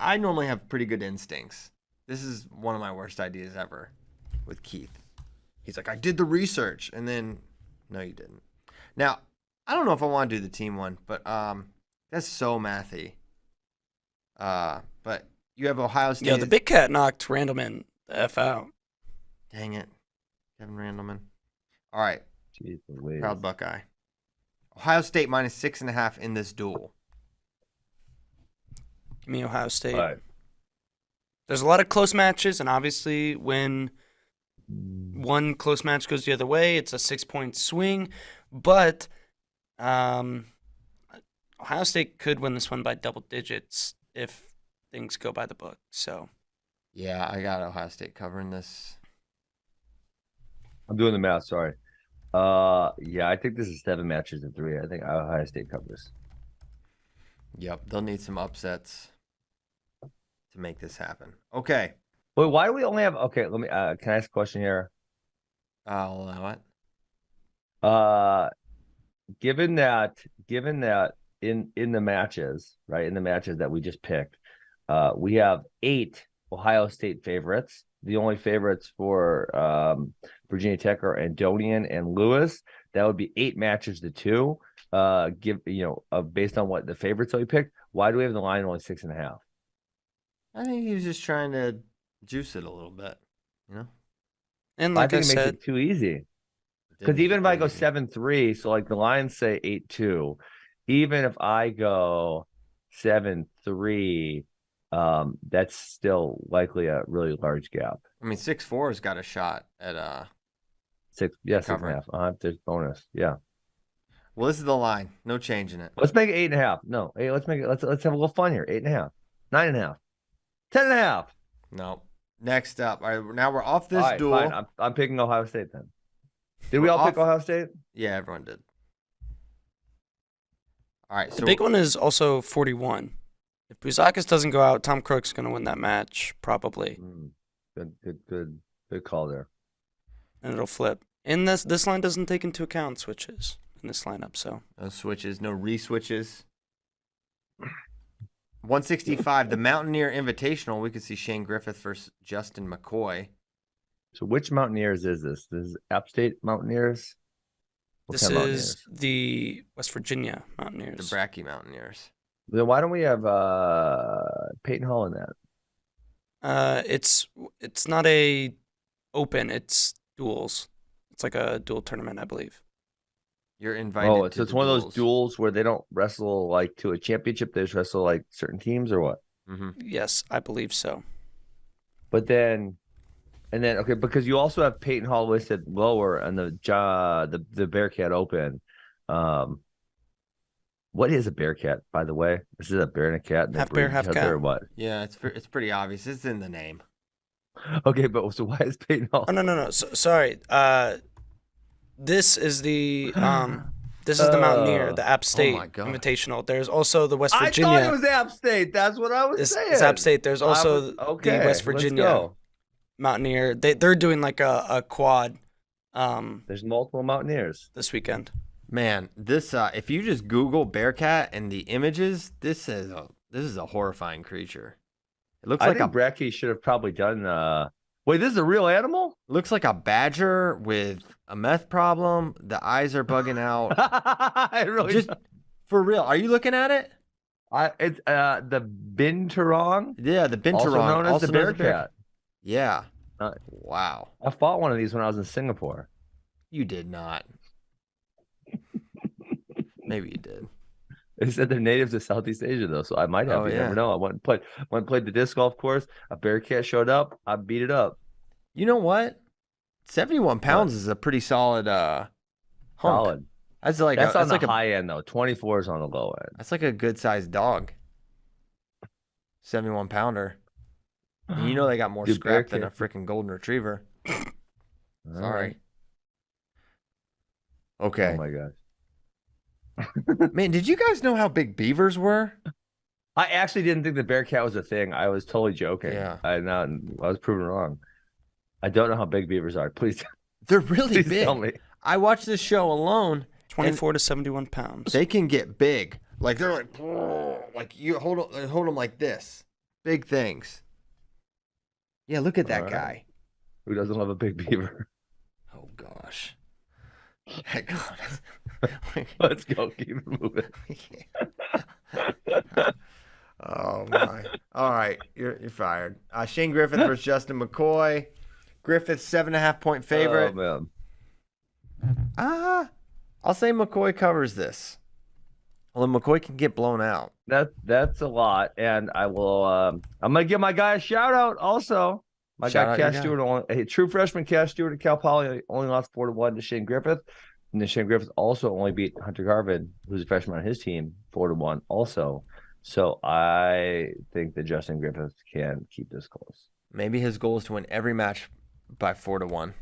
S1: I normally have pretty good instincts. This is one of my worst ideas ever with Keith. He's like, I did the research. And then, no, you didn't. Now, I don't know if I want to do the team one, but that's so mathy. But you have Ohio State.
S2: Yeah, the big cat knocked Randleman the F out.
S1: Dang it. Kevin Randleman. All right.
S3: Jeez,
S1: Proud Buckeye. Ohio State minus 6.5 in this duel.
S2: Give me Ohio State.
S3: Right.
S2: There's a lot of close matches, and obviously when one close match goes the other way, it's a 6-point swing. But Ohio State could win this one by double digits if things go by the book. So,
S1: yeah, I got Ohio State covering this.
S3: I'm doing the math. Sorry. Yeah, I think this is 7 matches in 3. I think Ohio State covers.
S1: Yep, they'll need some upsets to make this happen. Okay.
S3: Wait, why do we only have? Okay, let me. Can I ask a question here?
S1: I'll allow it.
S3: Given that in the matches, right, in the matches that we just picked, we have 8 Ohio State favorites. The only favorites for Virginia Tech are Andonian and Lewis. That would be 8 matches to 2. Based on what the favorites that we picked. Why do we have the line only 6.5?
S1: I think he was just trying to juice it a little bit, you know.
S2: And like
S3: I think it makes it too easy. Because even if I go 7-3, so like the lines say 8-2, even if I go 7-3, that's still likely a really large gap.
S1: I mean, 6-4 has got a shot at
S3: 6. Yeah, 6.5. There's bonus. Yeah.
S1: Well, this is the line. No change in it.
S3: Let's make it 8.5. No, hey, let's make it. Let's have a little fun here. 8.5, 9.5, 10.5.
S1: No. Next up. All right, now we're off this duel.
S3: Fine. I'm picking Ohio State then. Did we all pick Ohio State?
S1: Yeah, everyone did. All right. So
S2: the big one is also 41. If Bouzakis doesn't go out, Tom Crook's going to win that match probably.
S3: Good call there.
S2: And it'll flip. And this line doesn't take into account switches in this lineup, so
S1: no switches, no re-switches. 165, the Mountaineer Invitational. We could see Shane Griffith versus Justin McCoy.
S3: So which Mountaineers is this? This is App State Mountaineers?
S2: This is the West Virginia Mountaineers.
S1: The Bracky Mountaineers.
S3: Then why don't we have Peyton Hall in that?
S2: It's not a open, it's duels. It's like a dual tournament, I believe.
S1: You're invited.
S3: Oh, so it's one of those duels where they don't wrestle like to a championship. They just wrestle like certain teams, or what?
S1: Mm-hmm.
S2: Yes, I believe so.
S3: But then, okay, because you also have Peyton Hall listed lower on the Bearcat Open. What is a Bearcat, by the way? This is a bear and a cat. And
S2: half bear, half cat.
S3: Or what?
S1: Yeah, it's pretty obvious. It's in the name.
S3: Okay, but so why is Peyton Hall?
S2: Oh, no. Sorry. This is the Mountaineer, the App State Invitational. There's also the West Virginia.
S3: I thought it was App State. That's what I was saying.
S2: It's App State. There's also the West Virginia Mountaineer. They're doing like a quad.
S3: There's multiple Mountaineers
S2: this weekend.
S1: Man, this if you just Google Bearcat and the images, this is a horrifying creature. It looks like
S3: think Bracky should have probably done. Wait, this is a real animal?
S1: Looks like a badger with a meth problem. The eyes are bugging out.
S3: I really
S1: just for real. Are you looking at it?
S3: It's the Binturong,
S1: Yeah, the Binturong,
S3: also known as the
S1: Bearcat.
S3: Bearcat.
S1: Yeah.
S3: Uh,
S1: Wow.
S3: I fought one of these when I was in Singapore.
S1: You did not. Maybe you did.
S3: They said they're natives of Southeast Asia, though, so I might have. You never know. I went and played the disc golf course. A Bearcat showed up. I beat it up.
S1: You know what? 71 pounds is a pretty solid hunk.
S3: Solid.
S1: That's
S3: on the high end, though. 24 is on the low end.
S1: That's like a good sized dog. 71 pounder. And you know they got more scrap than a freaking golden retriever. Sorry. Okay.
S3: Oh my gosh.
S1: Man, did you guys know how big beavers were?
S3: I actually didn't think the Bearcat was a thing. I was totally joking.
S1: Yeah.
S3: I was proven wrong. I don't know how big beavers are. Please.
S1: They're really big.
S3: Tell me.
S1: I watched this show alone.
S2: 24 to 71 pounds.
S1: They can get big. Like they're like you hold them like this. Big things. Yeah, look at that guy.
S3: Who doesn't love a big beaver?
S1: Oh gosh. Heck on.
S3: Let's go. Keep it moving.
S1: Oh my. All right, you're fired. Shane Griffith versus Justin McCoy. Griffith 7.5 point favorite.
S3: Oh man.
S1: I'll say McCoy covers this. Although McCoy can get blown out.
S3: That's a lot, and I will. I'm gonna give my guy a shout out also. My guy Cash Stewart, a true freshman Cash Stewart at Cal Poly, only lost 4-1 to Shane Griffith. And then Shane Griffith also only beat Hunter Garvin, who's a freshman on his team, 4-1 also. So I think that Justin Griffith can keep this close.
S1: Maybe his goal is to win every match by 4-1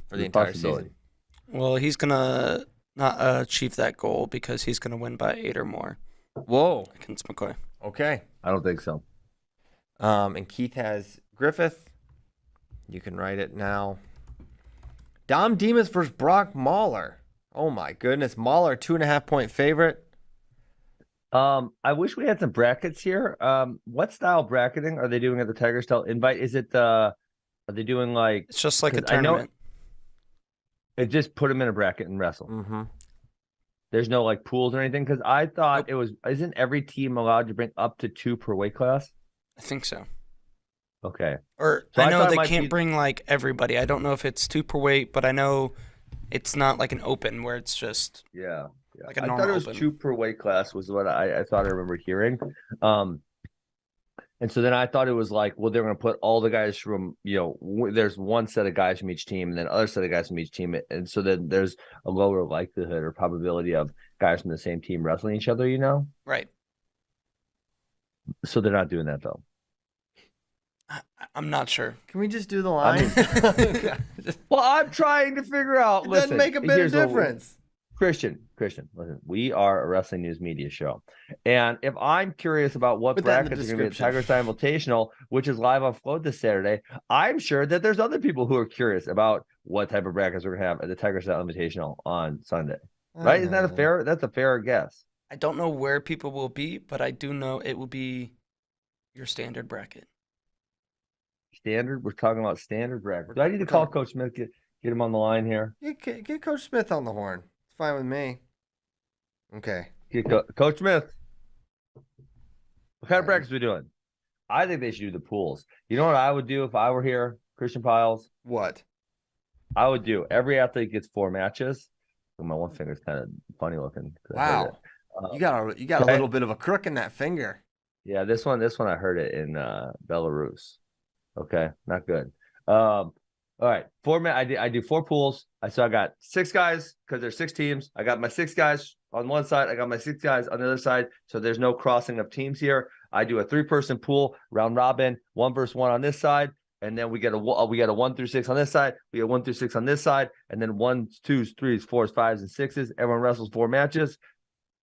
S1: for the entire season.
S2: Well, he's gonna not achieve that goal because he's gonna win by 8 or more.
S1: Whoa.
S2: Against McCoy.
S1: Okay.
S3: I don't think so.
S1: And Keith has Griffith. You can write it now. Dom Demas versus Brock Mahler. Oh my goodness. Mahler, 2.5 point favorite.
S3: I wish we had some brackets here. What style bracketing are they doing at the Tiger Style Invite? Is it are they doing like
S2: it's just like a tournament?
S3: It just put them in a bracket and wrestle.
S1: Mm-hmm.
S3: There's no like pools or anything because I thought isn't every team allowed to bring up to 2 per weight class?
S2: I think so.
S3: Okay.
S2: Or so I know they can't bring like everybody. I don't know if it's 2 per weight, but I know it's not like an open where it's just like a normal
S3: I thought it was
S2: open.
S3: 2 per weight class was what I thought I remember hearing. And so then I thought it was like, well, they're going to put all the guys from, there's one set of guys from each team and then other set of guys from each team. And so then there's a lower likelihood or probability of guys from the same team wrestling each other,
S2: Right.
S3: So they're not doing that, though.
S2: I'm not sure.
S1: Can we just do the line?
S3: Well, I'm trying to figure out.
S1: It doesn't make a bit of difference.
S3: Christian, listen, we are a wrestling news media show. And if I'm curious about what brackets are going to be at Tiger Style Invitational, which is live on Float this Saturday, I'm sure that there's other people who are curious about what type of brackets we're going to have at the Tiger Style Invitational on Sunday. Right? Isn't that that's a fair guess?
S2: I don't know where people will be, but I do know it will be your standard bracket.
S3: Standard? We're talking about standard bracket. Do I need to call Coach Smith, get him on the line here?
S1: Get Coach Smith on the horn. It's fine with me. Okay.
S3: Coach Smith. What kind of brackets are we doing? I think they should do the pools. You know what I would do if I were here, Christian Pyles?
S1: What?
S3: I would do every athlete gets 4 matches. Oh, my one finger's kind of funny looking.
S1: Wow. You got a little bit of a crook in that finger.
S3: Yeah, this one I heard it in Belarus. Okay, not good. All right, 4 I do 4 pools. So I got 6 guys because there's 6 teams. I got my 6 guys on one side. I got my 6 guys on the other side. So there's no crossing of teams here. I do a 3-person pool, round robin, 1 versus 1 on this side, and then we get a 1 through 6 on this side. We get 1 through 6 on this side, and then 1s, 2s, 3s, 4s, 5s, and 6s. Everyone wrestles 4 matches.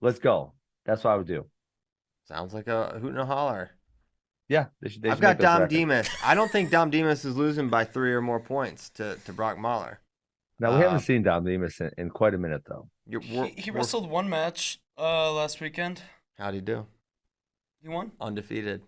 S3: Let's go. That's what I would do.
S1: Sounds like a hoot and a holler.
S3: Yeah, they should
S1: I've got Dom Demas. I don't think Dom Demas is losing by 3 or more points to Brock Mahler.
S3: Now, we haven't seen Dom Demas in quite a minute, though.
S2: He wrestled 1 match last weekend.
S1: How'd he do?
S2: He won?
S1: Undefeated.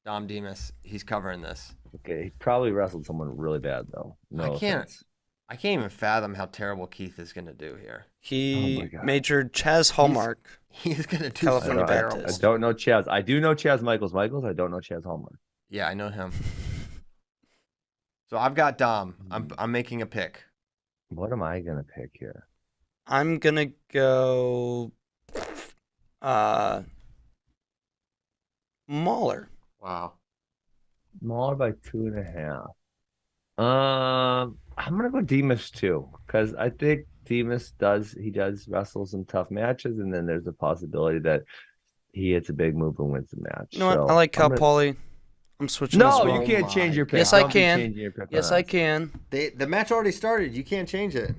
S1: Dom Demas. He's covering this.
S3: Okay, he probably wrestled someone really bad, though. No
S1: I can't.
S3: offense.
S1: I can't even fathom how terrible Keith is going to do here.
S2: He majored Chaz Hallmark.
S1: He's going to do
S2: California
S1: something
S2: Baptist.
S1: terrible.
S3: I don't know Chaz. I do know Chaz Michaels. I don't know Chaz Hallmark.
S1: Yeah, I know him. So I've got Dom. I'm making a pick.
S3: What am I gonna pick here?
S2: I'm gonna go Mahler.
S1: Wow.
S3: Mahler by 2.5. I'm gonna go Demas too, because I think Demas does wrestle some tough matches, and then there's a possibility that he hits a big move and wins the match.
S2: You know what? I like Cal Poly. I'm switching.
S3: No,
S2: as well.
S3: you can't change your pick.
S2: Yes, I can. Yes, I can.
S1: The match already started. You can't change it.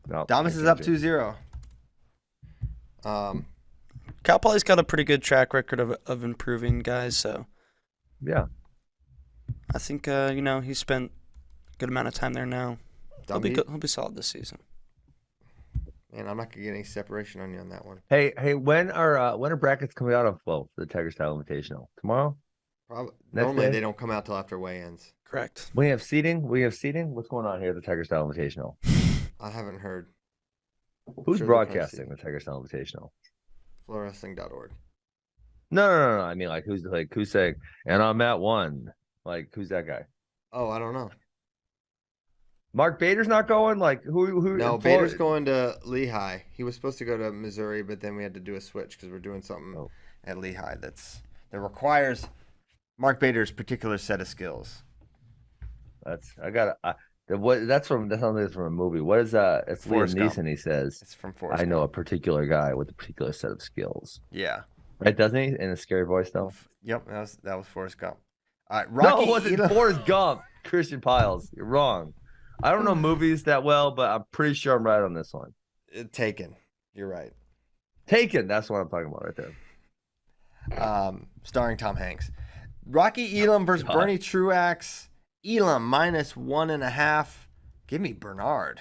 S3: No,
S1: Damas is up 2-0.
S2: Cal Poly's got a pretty good track record of improving guys, so
S3: yeah.
S2: I think he spent a good amount of time there now. He'll be solid this season.
S1: Man, I'm not gonna get any separation on you on that one.
S3: Hey, when are brackets coming out on Flow for the Tiger Style Invitational? Tomorrow?
S1: Normally they don't come out till after weigh-ins.
S2: Correct.
S3: We have seating. What's going on here at the Tiger Style Invitational?
S1: I haven't heard.
S3: Who's broadcasting the Tiger Style Invitational?
S1: FloWrestling.org.
S3: No. I mean, who's saying? And I'm at 1. Like, who's that guy?
S1: Oh, I don't know.
S3: Mark Bader's not going. Like, who?
S1: No, Bader's going to Lehigh. He was supposed to go to Missouri, but then we had to do a switch because we're doing something at Lehigh that requires Mark Bader's particular set of skills.
S3: That's from a movie. What is It's Liam Neeson. He says
S1: it's from Forrest Gump.
S3: I know a particular guy with a particular set of skills.
S1: Yeah,
S3: right, doesn't he? In a scary voice, though.
S1: Yep, that was Forrest Gump. All right, Rocky.
S3: No, it wasn't Forrest Gump. Christian Pyles. You're wrong. I don't know movies that well, but I'm pretty sure I'm right on this one.
S1: Taken. You're right.
S3: Taken. That's what I'm talking about right
S1: there. Starring Tom Hanks. Rocky Elam versus Bernie Truax. Elam -1.5. Give me Bernard.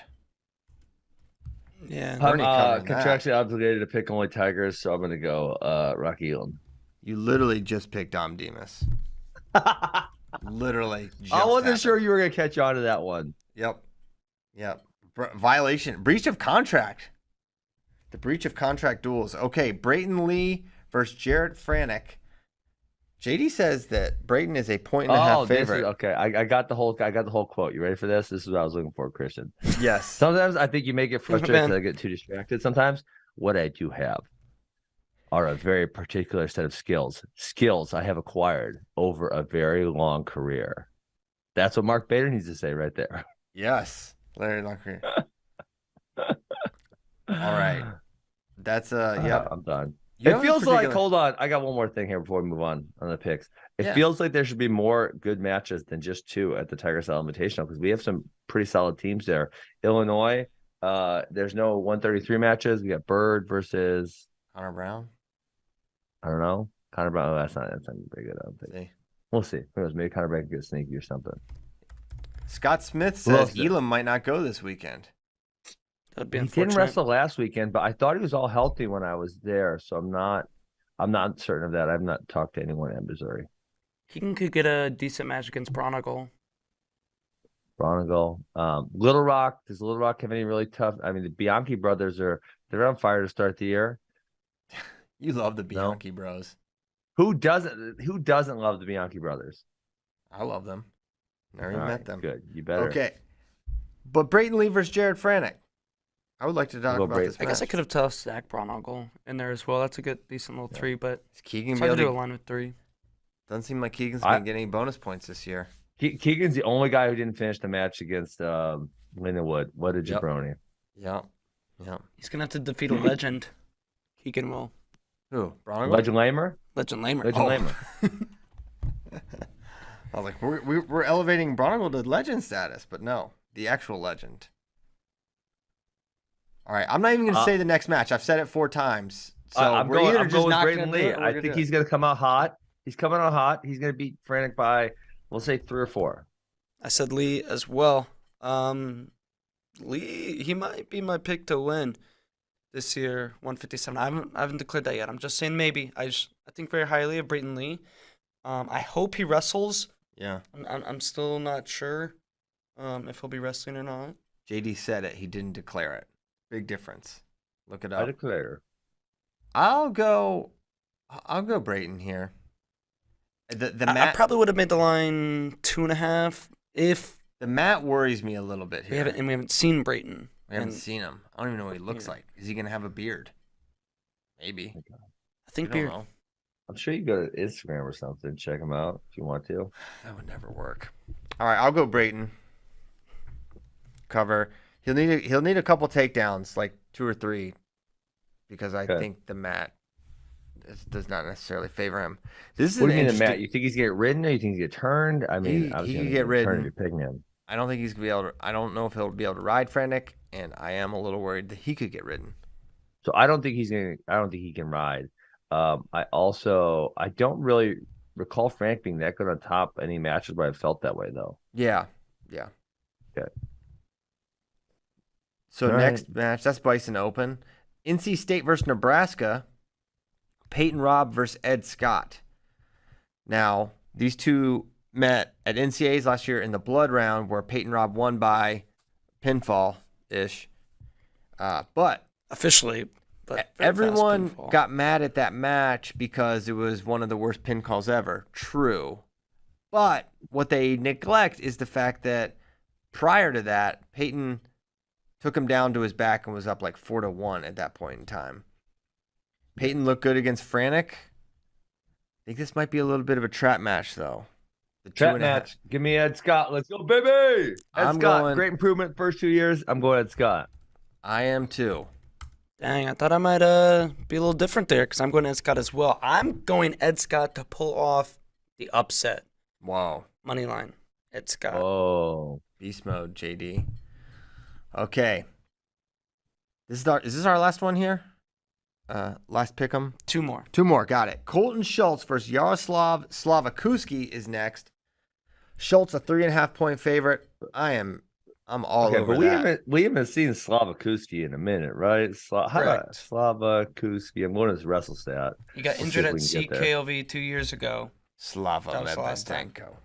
S2: Yeah.
S3: I'm contractually obligated to pick only Tigers, so I'm going to go Rocky Elam.
S1: You literally just picked Dom Demas. Literally.
S3: I wasn't sure you were going to catch on to that one.
S1: Yep. Violation. Breach of contract. The breach of contract duels. Okay, Brayton Lee versus Jarrett Franick. JD says that Brayton is a 1.5 favorite.
S3: Okay, I got the whole quote. You ready for this? This is what I was looking for, Christian.
S1: Yes.
S3: Sometimes I think you may get frustrated because I get too distracted. Sometimes what I do have are a very particular set of skills I have acquired over a very long career. That's what Mark Bader needs to say right there.
S1: Yes, very long career. All right, that's
S3: I'm done. It feels like, hold on, I got one more thing here before we move on the picks. It feels like there should be more good matches than just 2 at the Tiger Style Invitational because we have some pretty solid teams there. Illinois, there's no 133 matches. We got Bird versus
S1: Connor Brown.
S3: I don't know. Connor Brown, that's not very good. I don't think. We'll see. Who knows? Maybe Connor Brown can get sneaky or something.
S1: Scott Smith says Elam might not go this weekend.
S2: That'd be
S3: he didn't wrestle last weekend, but I thought he was all healthy when I was there, so I'm not certain of that. I've not talked to anyone in Missouri.
S2: He could get a decent match against Bronigal.
S3: Little Rock. Does Little Rock have any really tough? I mean, the Bianchi brothers they're on fire to start the year.
S1: You love the Bianchi bros.
S3: Who doesn't love the Bianchi brothers?
S1: I love them. Never even met them.
S3: Good. You better.
S1: Okay. But Brayton Lee versus Jared Franick. I would like to talk about this match.
S2: I guess I could have tossed Zach Bronigal in there as well. That's a good, decent little 3, but
S1: Keegan
S2: it's hard to do a line with 3.
S1: Doesn't seem like Keegan's going to get any bonus points this year.
S3: Keegan's the only guy who didn't finish the match against Lindenwood. What a jabroni.
S1: Yep.
S2: He's going to have to defeat a legend. Keegan will.
S1: Who? Bronigal?
S3: Legend Lamer?
S2: Legend Lamer.
S1: I was like, we're elevating Bronigal to legend status, but no, the actual legend. All right, I'm not even going to say the next match. I've said it 4 times. So
S3: I'm going with Brayton Lee. I think he's going to come out hot. He's coming out hot. He's going to beat Franick by, we'll say 3 or 4.
S2: I said Lee as well. Lee, he might be my pick to win this year, 157. I haven't declared that yet. I'm just saying maybe. I think very highly of Brayton Lee. I hope he wrestles.
S1: Yeah.
S2: I'm still not sure. if he'll be wrestling or not.
S1: JD said it. He didn't declare it. Big difference. Look it
S3: I
S1: up.
S3: declare.
S1: I'll go Brayton here.
S2: I probably would have made the line 2.5 if
S1: the mat worries me a little bit here.
S2: we haven't seen Brayton.
S1: We haven't seen him. I don't even know what he looks like. Is he gonna have a beard? Maybe.
S2: I think beard.
S1: Know.
S3: I'm sure you go to Instagram or something. Check him out if you want to.
S1: That would never work. All right, I'll go Brayton. Cover. He'll need a couple takedowns, like 2 or 3, because I think the mat does not necessarily favor him. This is
S3: what do you mean the mat? You think he's gonna get ridden or you think he's gonna get turned? I mean,
S1: he could get ridden.
S3: You're picking him.
S1: I don't think he's gonna be able to. I don't know if he'll be able to ride Frantic, and I am a little worried that he could get ridden.
S3: So I don't think he can ride. I don't really recall Frank being that good on top any matches, but I felt that way though.
S1: Yeah.
S3: Okay.
S1: So next match, that's Bison Open. NC State versus Nebraska. Peyton Robb versus Ed Scott. Now, these two met at NCAAs last year in the blood round where Peyton Robb won by pinfall-ish. But
S2: officially, but
S1: everyone got mad at that match because it was one of the worst pin calls ever. True. But what they neglect is the fact that prior to that, Peyton took him down to his back and was up like 4-1 at that point in time. Peyton looked good against Frantic. I think this might be a little bit of a trap match, though.
S3: The trap match. Give me Ed Scott. Let's go, baby. Ed Scott, great improvement first 2 years. I'm going Ed Scott.
S1: I am too.
S2: Dang, I thought I might be a little different there because I'm going Ed Scott as well. I'm going Ed Scott to pull off the upset.
S1: Wow.
S2: Money line, Ed Scott.
S3: Oh.
S1: Beast mode, JD. Okay. Is this our last one here? Last pick'em?
S2: 2 more.
S1: 2 more, got it. Colton Schultz versus Yaroslav Slavakuski is next. Schultz a 3.5 point favorite. I'm all over
S3: but
S1: that.
S3: We haven't seen Slavakuski in a minute, right? Slavakuski. I'm going to his wrestle stat.
S2: He got injured at CKLV 2 years ago.
S1: Slava Medvedenko.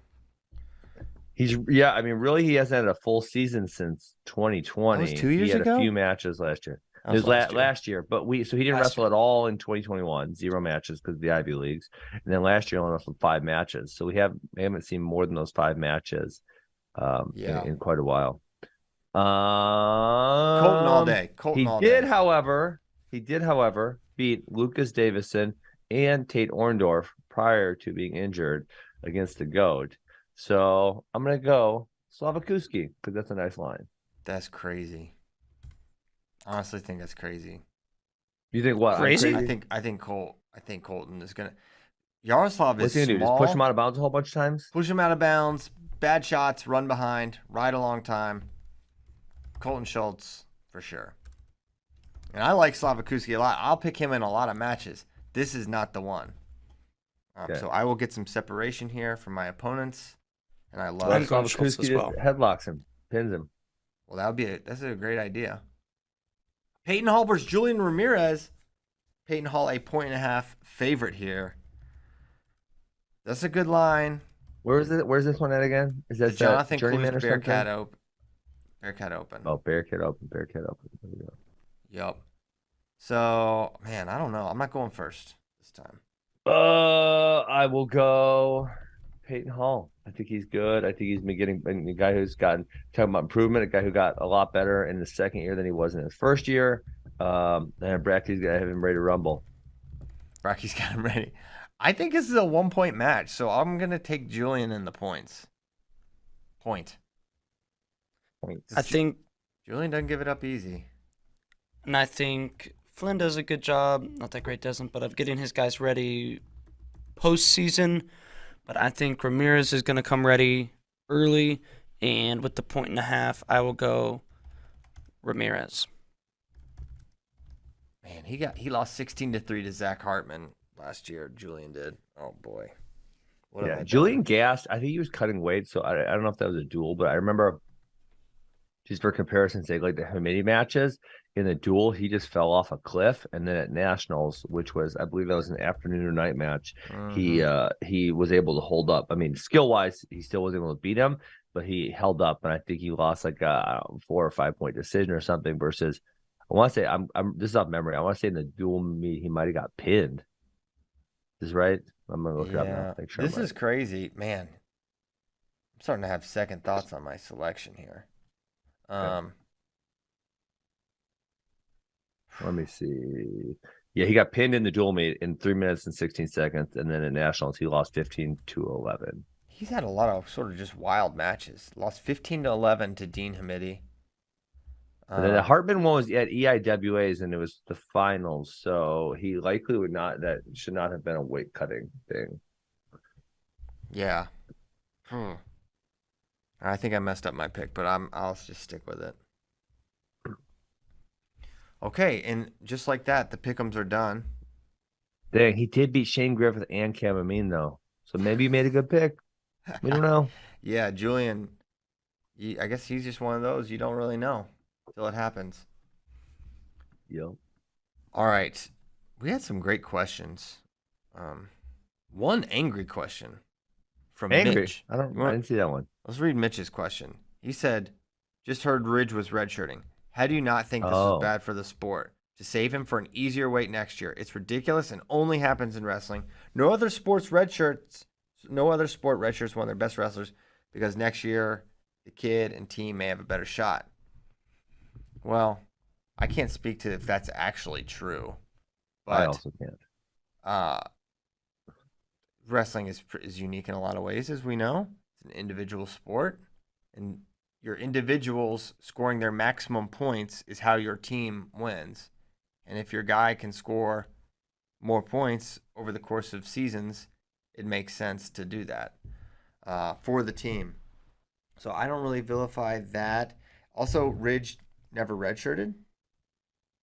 S3: Really, he hasn't had a full season since 2020.
S1: That was 2 years
S3: he had
S1: ago?
S3: a few matches last year. It was last year, but he didn't wrestle at all in 2021. 0 matches because of the Ivy Leagues, and then last year only wrestled 5 matches. So we haven't seen more than those 5 matches in quite a while.
S1: Colton all day.
S3: He did, however, beat Lucas Davison and Tate Orndorff prior to being injured against the GOAT. So I'm gonna go Slavakuski because that's a nice line.
S1: That's crazy. I honestly think that's crazy.
S3: You think what?
S2: Crazy?
S1: I think Colton is gonna. Yaroslav
S3: What's
S1: is
S3: he gonna
S1: small.
S3: do? Just push him out of bounds a whole bunch of times?
S1: Push him out of bounds. Bad shots. Run behind. Ride a long time. Colton Schultz for sure. And I like Slavakuski a lot. I'll pick him in a lot of matches. This is not the one. So I will get some separation here from my opponents. And I love
S3: Slavakuski as well. Headlocks him, pins him.
S1: Well, that's a great idea. Peyton Hall versus Julian Ramirez. Peyton Hall, a 1.5 favorite here. That's a good line.
S3: Where's this one at again? Is that
S1: Jonathan
S3: Journeyman or
S1: Bearcat Open? Bearcat Open.
S3: Oh, Bearcat Open. There we go.
S1: Yep. So, man, I don't know. I'm not going first this time.
S3: I will go Peyton Hall. I think he's good. I think he's been getting a guy who's talking about improvement, a guy who got a lot better in the second year than he was in his first year. And Bracky's got to have him ready to rumble.
S1: Bracky's got him ready. I think this is a 1 point match, so I'm going to take Julian in the points. Points.
S2: I think
S1: Julian doesn't give it up easy.
S2: And I think Flynn does a good job, not that great doesn't, but of getting his guys ready postseason. But I think Ramirez is going to come ready early, and with the 1.5, I will go Ramirez.
S1: Man, he lost 16-3 to Zach Hartman last year. Julian did. Oh boy.
S3: Julian gassed. I think he was cutting weight, so I don't know if that was a duel, but I remember, just for comparison's sake, like the Hamidi matches in the duel, he just fell off a cliff, and then at Nationals, which was, I believe that was an afternoon or night match, he was able to hold up. I mean, skill wise, he still was able to beat him, but he held up, and I think he lost like a 4 or 5 point decision or something. Versus, I want to say I'm this is off memory. I want to say in the dual meet he might have got pinned. Is right? I'm gonna look it up now.
S1: Yeah,
S3: Make sure I'm
S1: this
S3: right.
S1: is crazy, man. I'm starting to have second thoughts on my selection here.
S3: Yeah.
S1: Um,
S3: Let me see. Yeah, he got pinned in the dual meet in 3 minutes and 16 seconds, and then in nationals he lost 15-11.
S1: he's had a lot of sort of just wild matches. Lost 15-11 to Dean Hamidi.
S3: And then the Hartman one was at EIWAs, and it was the finals, so he likely would not. That should not have been a weight cutting thing.
S1: Yeah. I think I messed up my pick, but I'll just stick with it. Okay, and just like that, the pick'ems are done.
S3: Dang, he did beat Shane Griffith and Cam Amin, though. So maybe he made a good pick. We don't know.
S1: Yeah, Julian, I guess he's just one of those you don't really know till it happens.
S3: Yep.
S1: All right. We had some great questions. One angry question from Mitch.
S3: I didn't see that one.
S1: Let's read Mitch's question. He said, just heard Ridge was redshirting. How do you not think this was bad for the sport? To save him for an easier weight next year. It's ridiculous and only happens in wrestling. No other sport redshirts one of their best wrestlers because next year the kid and team may have a better shot. Well, I can't speak to if that's actually true. But
S3: I also can't.
S1: Wrestling is unique in a lot of ways, as we know. It's an individual sport, and your individuals scoring their maximum points is how your team wins. And if your guy can score more points over the course of seasons, it makes sense to do that for the team. So I don't really vilify that. Also, Ridge never redshirted,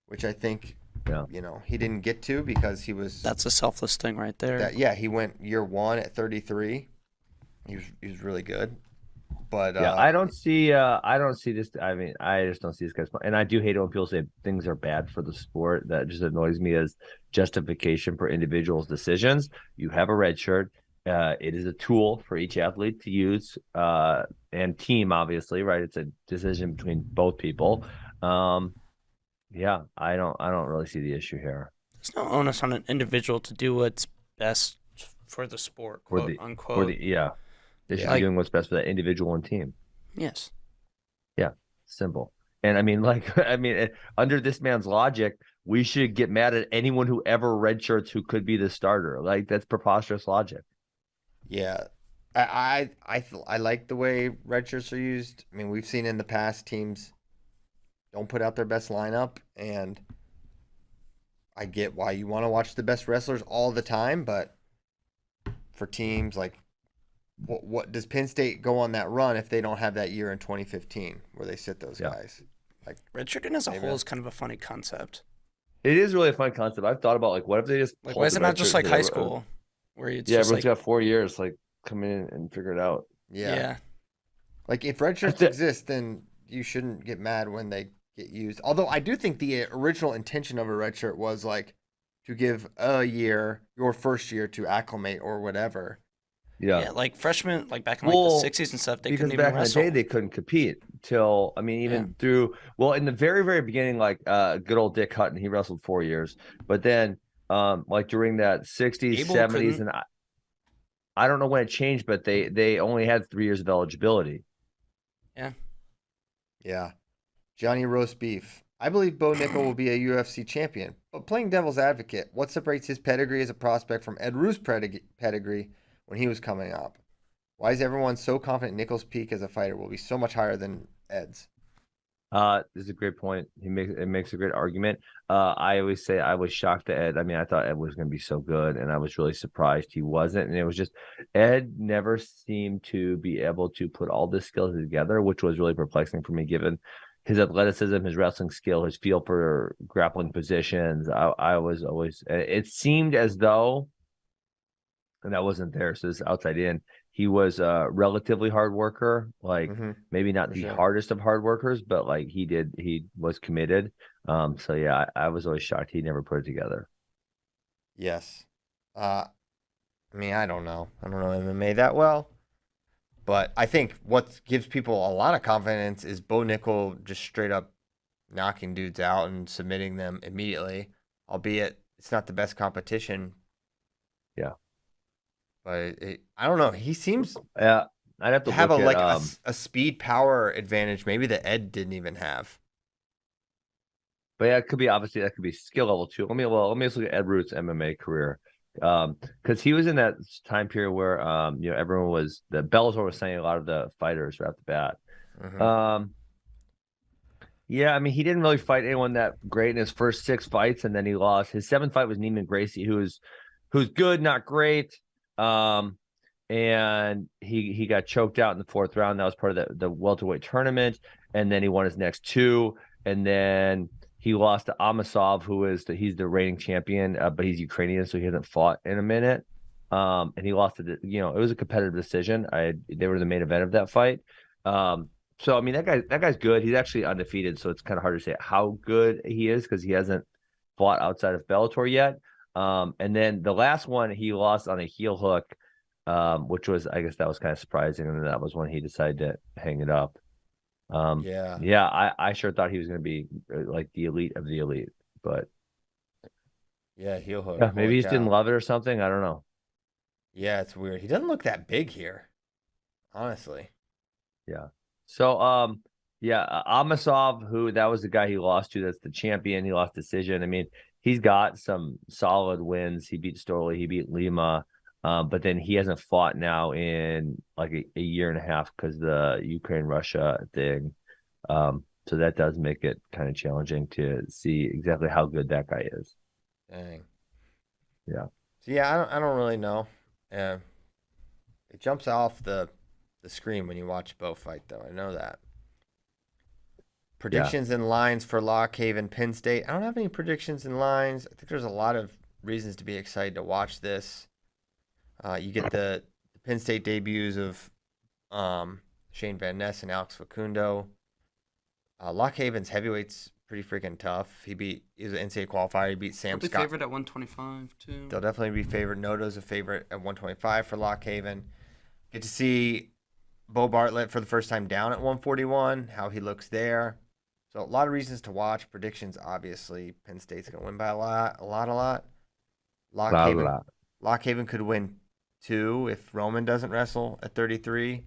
S1: which I think he didn't get to because he was.
S2: That's a selfless thing right there.
S1: He went year one at 33. He was really good. But
S3: I don't see this. I mean, I just don't see this guy's. And I do hate it when people say things are bad for the sport. That just annoys me as justification for individuals' decisions. You have a red shirt. It is a tool for each athlete to use, and team, obviously, right? It's a decision between both people. Yeah, I don't really see the issue here.
S2: There's no onus on an individual to do what's best for the sport, quote unquote.
S3: They should be doing what's best for that individual and team.
S2: Yes.
S3: Yeah, simple. And I mean, under this man's logic, we should get mad at anyone who ever redshirts who could be the starter. Like, that's preposterous logic.
S1: Yeah, I like the way redshirts are used. I mean, we've seen in the past teams don't put out their best lineup, and I get why you want to watch the best wrestlers all the time, but for teams like what does Penn State go on that run if they don't have that year in 2015 where they sit those guys? Like
S2: redshirting as a whole is kind of a funny concept.
S3: It is really a fun concept. I've thought about what if they just
S2: why is it not just like high school where it's just
S3: everyone's got 4 years, come in and figure it out.
S1: Yeah. Like if redshirts exist, then you shouldn't get mad when they get used. Although I do think the original intention of a redshirt was to give a year, your first year, to acclimate or whatever.
S2: Yeah, like freshmen, back in the 60s and stuff, they couldn't even wrestle.
S3: Because back in the day, they couldn't compete till, through, in the very, very beginning, good old Dick Hutton, he wrestled 4 years. But then, during that 60s, 70s, and I don't know when it changed, but they only had 3 years of eligibility.
S2: Yeah.
S1: Yeah. Johnny Roast Beef. I believe Bo Nickel will be a UFC champion, but playing devil's advocate, what separates his pedigree as a prospect from Ed Roos' pedigree when he was coming up? Why is everyone so confident Nickel's peak as a fighter will be so much higher than Ed's?
S3: This is a great point. It makes a great argument. I always say I was shocked that Ed. I mean, I thought Ed was going to be so good, and I was really surprised he wasn't. And it was just Ed never seemed to be able to put all this skills together, which was really perplexing for me, given his athleticism, his wrestling skill, his feel for grappling positions. I was always. It seemed as though, and that wasn't there. So this outside in. He was a relatively hard worker, maybe not the hardest of hard workers, but he was committed. So yeah, I was always shocked he never put it together.
S1: Yes. I mean, I don't know. I don't know MMA that well, But I think what gives people a lot of confidence is Bo Nickel just straight up knocking dudes out and submitting them immediately, albeit it's not the best competition.
S3: Yeah.
S1: But I don't know. He seems
S3: I'd have to
S1: have
S3: look at,
S1: a speed power advantage maybe that Ed didn't even have.
S3: But yeah, it could be obviously that could be skill level too. Let me just look at Ed Root's MMA career. Because he was in that time period where everyone was Bellator was signing a lot of the fighters right off the bat.
S1: Mm-hmm.
S3: Yeah, I mean he didn't really fight anyone that great in his first 6 fights, and then he lost. His 7th fight was Neiman Gracie, who's good, not great. And he got choked out in the 4th round. That was part of the welterweight tournament, and then he won his next 2, and then he lost to Amasov, he's the reigning champion, but he's Ukrainian, so he hasn't fought in a minute. And he lost it was a competitive decision. They were the main event of that fight. So I mean that guy's good. He's actually undefeated, so it's kind of hard to say how good he is because he hasn't fought outside of Bellator yet. And then the last one he lost on a heel hook, which was, I guess that was kind of surprising, and that was when he decided to hang it up. I sure thought he was going to be like the elite of the elite, but
S1: yeah, heel hook.
S3: Yeah, maybe he just didn't love it or something. I don't know.
S1: Yeah, it's weird. He doesn't look that big here, honestly.
S3: Yeah. So, Amasov, that was the guy he lost to. That's the champion. He lost decision. I mean, he's got some solid wins. He beat Storley. He beat Lima. But then he hasn't fought now in like a year and a half because the Ukraine-Russia thing. So that does make it kind of challenging to see exactly how good that guy is.
S1: Dang.
S3: Yeah.
S1: So yeah, I don't really know. It jumps off the screen when you watch Bo fight, though. I know that. Predictions and lines for Lock Haven, Penn State. I don't have any predictions and lines. I think there's a lot of reasons to be excited to watch this. You get the Penn State debuts of Shane Van Ness and Alex Facundo. Lock Haven's heavyweight's pretty freaking tough. He's an NCAA qualifier. He beat Sam Scott.
S2: Favorite at 125 too.
S1: They'll definitely be favored. Noto's a favorite at 125 for Lock Haven. Get to see Bo Bartlett for the first time down at 141. How he looks there. So a lot of reasons to watch. Predictions, obviously, Penn State's gonna win by a lot. Lock Haven could win 2 if Roman doesn't wrestle at 33,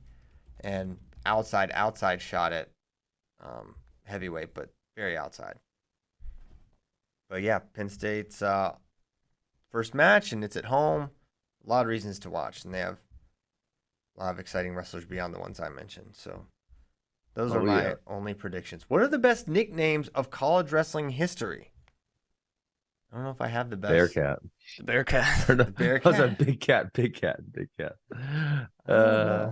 S1: and outside shot at heavyweight, but very outside. But yeah, Penn State's first match, and it's at home. A lot of reasons to watch, and they have a lot of exciting wrestlers beyond the ones I mentioned. So those are my only predictions. What are the best nicknames of college wrestling history? I don't know if I have the best.
S3: Bearcat.
S2: The Bearcat.
S3: The Bearcat. Those are big cat.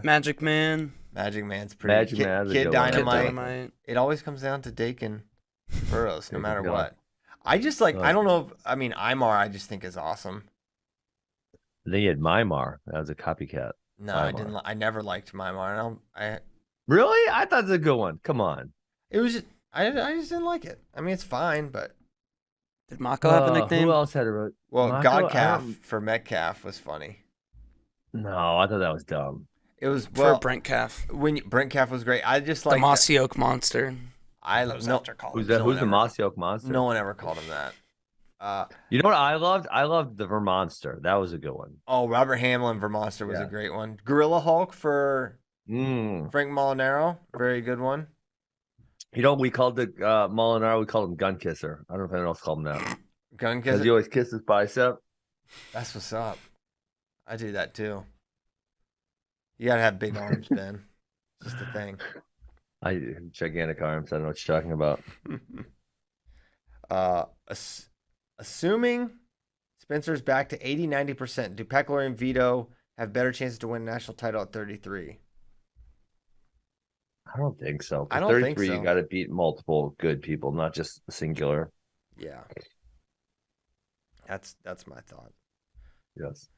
S2: Magic Man.
S1: Magic Man's pretty. Kid Dynamite. It always comes down to Dakin Burrows, no matter what. I just I don't know. Imar, I just think is awesome.
S3: They had Mymar. That was a copycat.
S1: No,
S3: Mymar.
S1: I didn't. I never liked Mymar.
S3: Really? I thought it was a good one. Come on.
S1: It was. I just didn't like it. I mean, it's fine, but.
S2: Did Mako have a nickname?
S3: Who else had a?
S1: Well, Godcalf for Metcalf was funny.
S3: No, I thought that was dumb.
S1: It was
S2: for Brent Calf.
S1: Brent Calf was great. I just like
S2: the Mossy Oak Monster.
S3: Who's the Mossy Oak Monster?
S1: No one ever called him that.
S3: You know what I loved? I loved the Vermonster. That was a good one.
S1: Oh, Robert Hamlin Vermonster was a great one. Gorilla Hulk for Frank Molinaro, very good one.
S3: You know, we called the Molinaro, we called him Gun Kisser. I don't know if anyone else called him that.
S1: Gun Kisser?
S3: Because he always kissed his bicep.
S1: That's what's up. I do that too. You gotta have big arms, Ben. It's just a thing.
S3: I do. Gigantic arms. I don't know what you're talking about.
S1: Assuming Spencer's back to 80-90%, do Peckler and Vito have better chances to win a national title at 33?
S3: I don't think so.
S1: I don't
S3: 33,
S1: think so.
S3: You got to beat multiple good people, not just the singular.
S1: Yeah. That's my thought.
S3: Yes.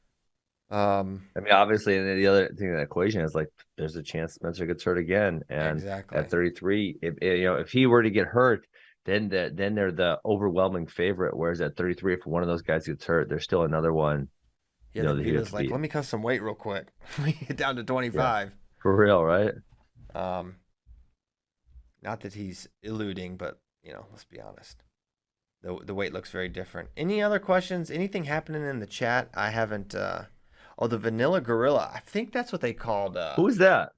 S1: I
S3: mean, obviously, and the other thing in the equation is like there's a chance Spencer gets hurt again, and at 33, if he were to get hurt, then they're the overwhelming favorite. Whereas at 33, if one of those guys gets hurt, there's still another one.
S1: Yeah, Vito's like, let me cut some weight real quick. Let me get down to 25.
S3: For real, right?
S1: Not that he's eluding, but let's be honest. The weight looks very different. Any other questions? Anything happening in the chat? I haven't. The Vanilla Gorilla. I think that's what they called.
S3: Who's that?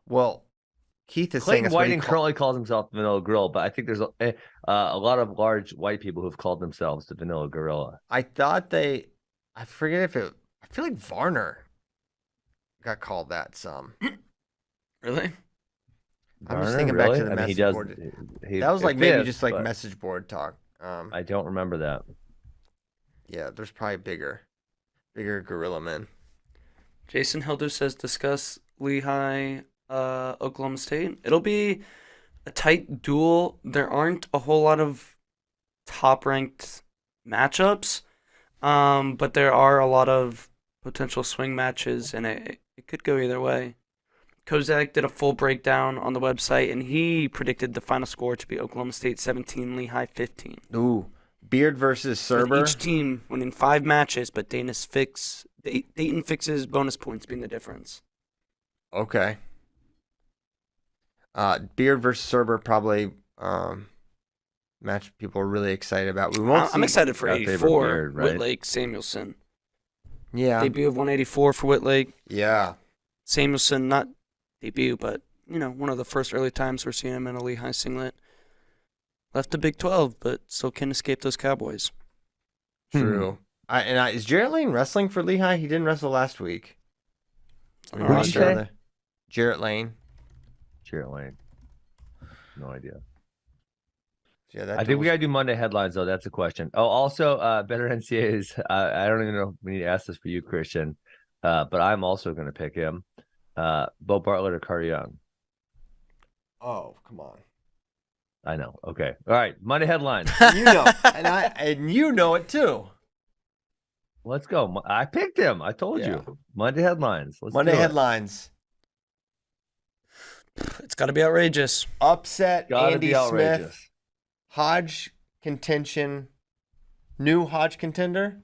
S1: Well, Keith is
S3: Clayton
S1: saying
S3: Whiting currently calls himself the Vanilla Gorilla, but I think there's a lot of large white people who've called themselves the Vanilla Gorilla.
S1: I thought I forget if it. I feel like Varner got called that some.
S2: Really?
S1: I'm just thinking back to the message board. That was like maybe just like message board talk.
S3: I don't remember that.
S1: Yeah, there's probably bigger gorilla men.
S2: Jason Hilder says discuss Lehigh, Oklahoma State. It'll be a tight duel. There aren't a whole lot of top-ranked matchups, but there are a lot of potential swing matches, and it could go either way. Kozak did a full breakdown on the website, and he predicted the final score to be Oklahoma State 17, Lehigh 15.
S1: Ooh, Beard versus Serber.
S2: With each team winning 5 matches, but Dayton fixes bonus points being the difference.
S1: Okay. Beard versus Serber probably match people are really excited about.
S2: I'm excited for 84, Beard, right? Whitlake, Samuelson.
S1: Yeah.
S2: Debut of 184 for Whitlake.
S1: Yeah. Samuelson,
S2: not debut, but one of the first early times we're seeing him in a Lehigh singlet. Left the Big 12, but still can't escape those Cowboys.
S1: True. Is Jarrett Lane wrestling for Lehigh? He didn't wrestle last week.
S3: Who did you say?
S1: Jarrett Lane.
S3: Jarrett Lane. No idea.
S1: Yeah,
S3: I think we gotta do Monday headlines though. That's a question. Oh, also, better NCAAs. I don't even know if we need to ask this for you, Christian, but I'm also gonna pick him. Bo Bartlett or Carter Young?
S1: Oh, come on.
S3: I know. Okay. All right. Monday headlines.
S1: and you know it too.
S3: Let's go. I picked him. I told you. Monday headlines.
S1: Monday headlines.
S2: It's got to be outrageous.
S1: Upset Andy Smith. Hodge contention. New Hodge contender.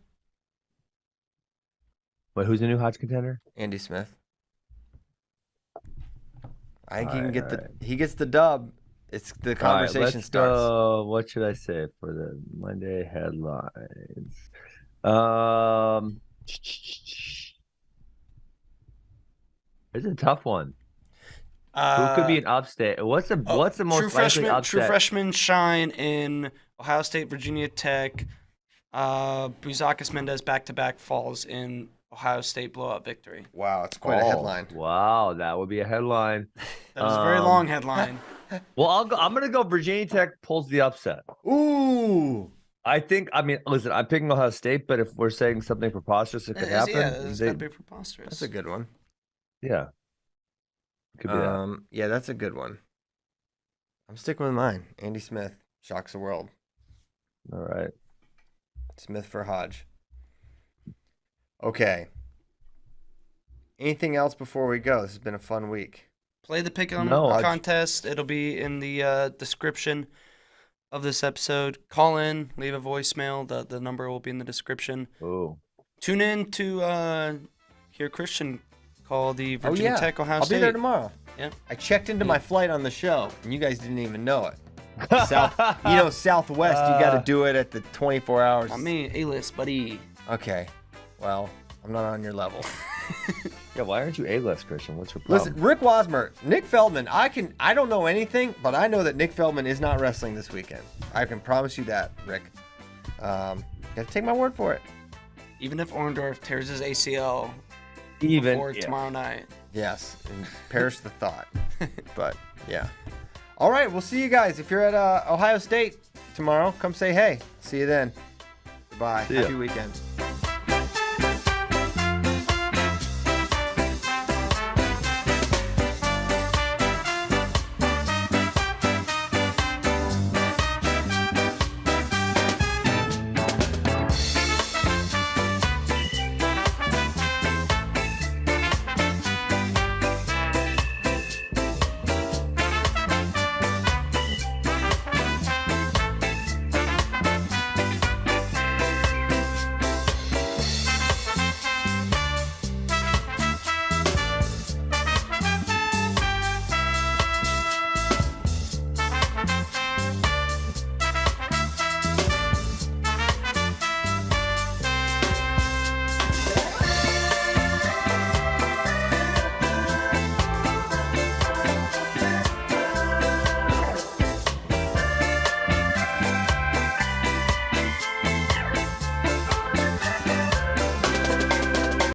S3: Wait, who's the new Hodge contender?
S1: Andy Smith. I think he gets the dub. It's the conversation starts.
S3: Go. What should I say for the Monday headlines? It's a tough one. Who could be an upstate? What's the most likely upset?
S2: True freshman shine in Ohio State, Virginia Tech. Buzakis Mendez back-to-back falls in Ohio State blowout victory.
S1: Wow, it's quite a headline.
S3: Wow, that would be a headline.
S2: That was a very long headline.
S3: Well, I'm going to go Virginia Tech pulls the upset.
S1: Ooh.
S3: Listen, I'm picking Ohio State, but if we're saying something preposterous, it could happen.
S2: Yeah, it's got to be preposterous.
S1: That's a good one.
S3: Yeah. Could be that.
S1: Yeah, that's a good one. I'm sticking with mine. Andy Smith shocks the world.
S3: All right.
S1: Smith for Hodge. Okay. Anything else before we go? This has been a fun week.
S2: Play the pick-em contest. It'll be in the description of this episode. Call in, leave a voicemail. The number will be in the description.
S3: Oh.
S2: Tune in to hear Christian call the Virginia Tech Ohio State.
S1: I'll be there tomorrow.
S2: Yeah.
S1: I checked into my flight on the show, and you guys didn't even know it. Southwest, you got to do it at the 24 hours.
S2: I mean, A-list, buddy.
S1: Okay. Well, I'm not on your level.
S3: Yeah, why aren't you A-list, Christian? What's your problem?
S1: Listen, Rick Wasmer, Nick Feldman, I don't know anything, but I know that Nick Feldman is not wrestling this weekend. I can promise you that, Rick. Got to take my word for it.
S2: Even if Orndorff tears his ACL before tomorrow night.
S1: Yes, and perish the thought. But, yeah. All right, we'll see you guys. If you're at Ohio State tomorrow, come say hey. See you then. Bye. Happy weekend.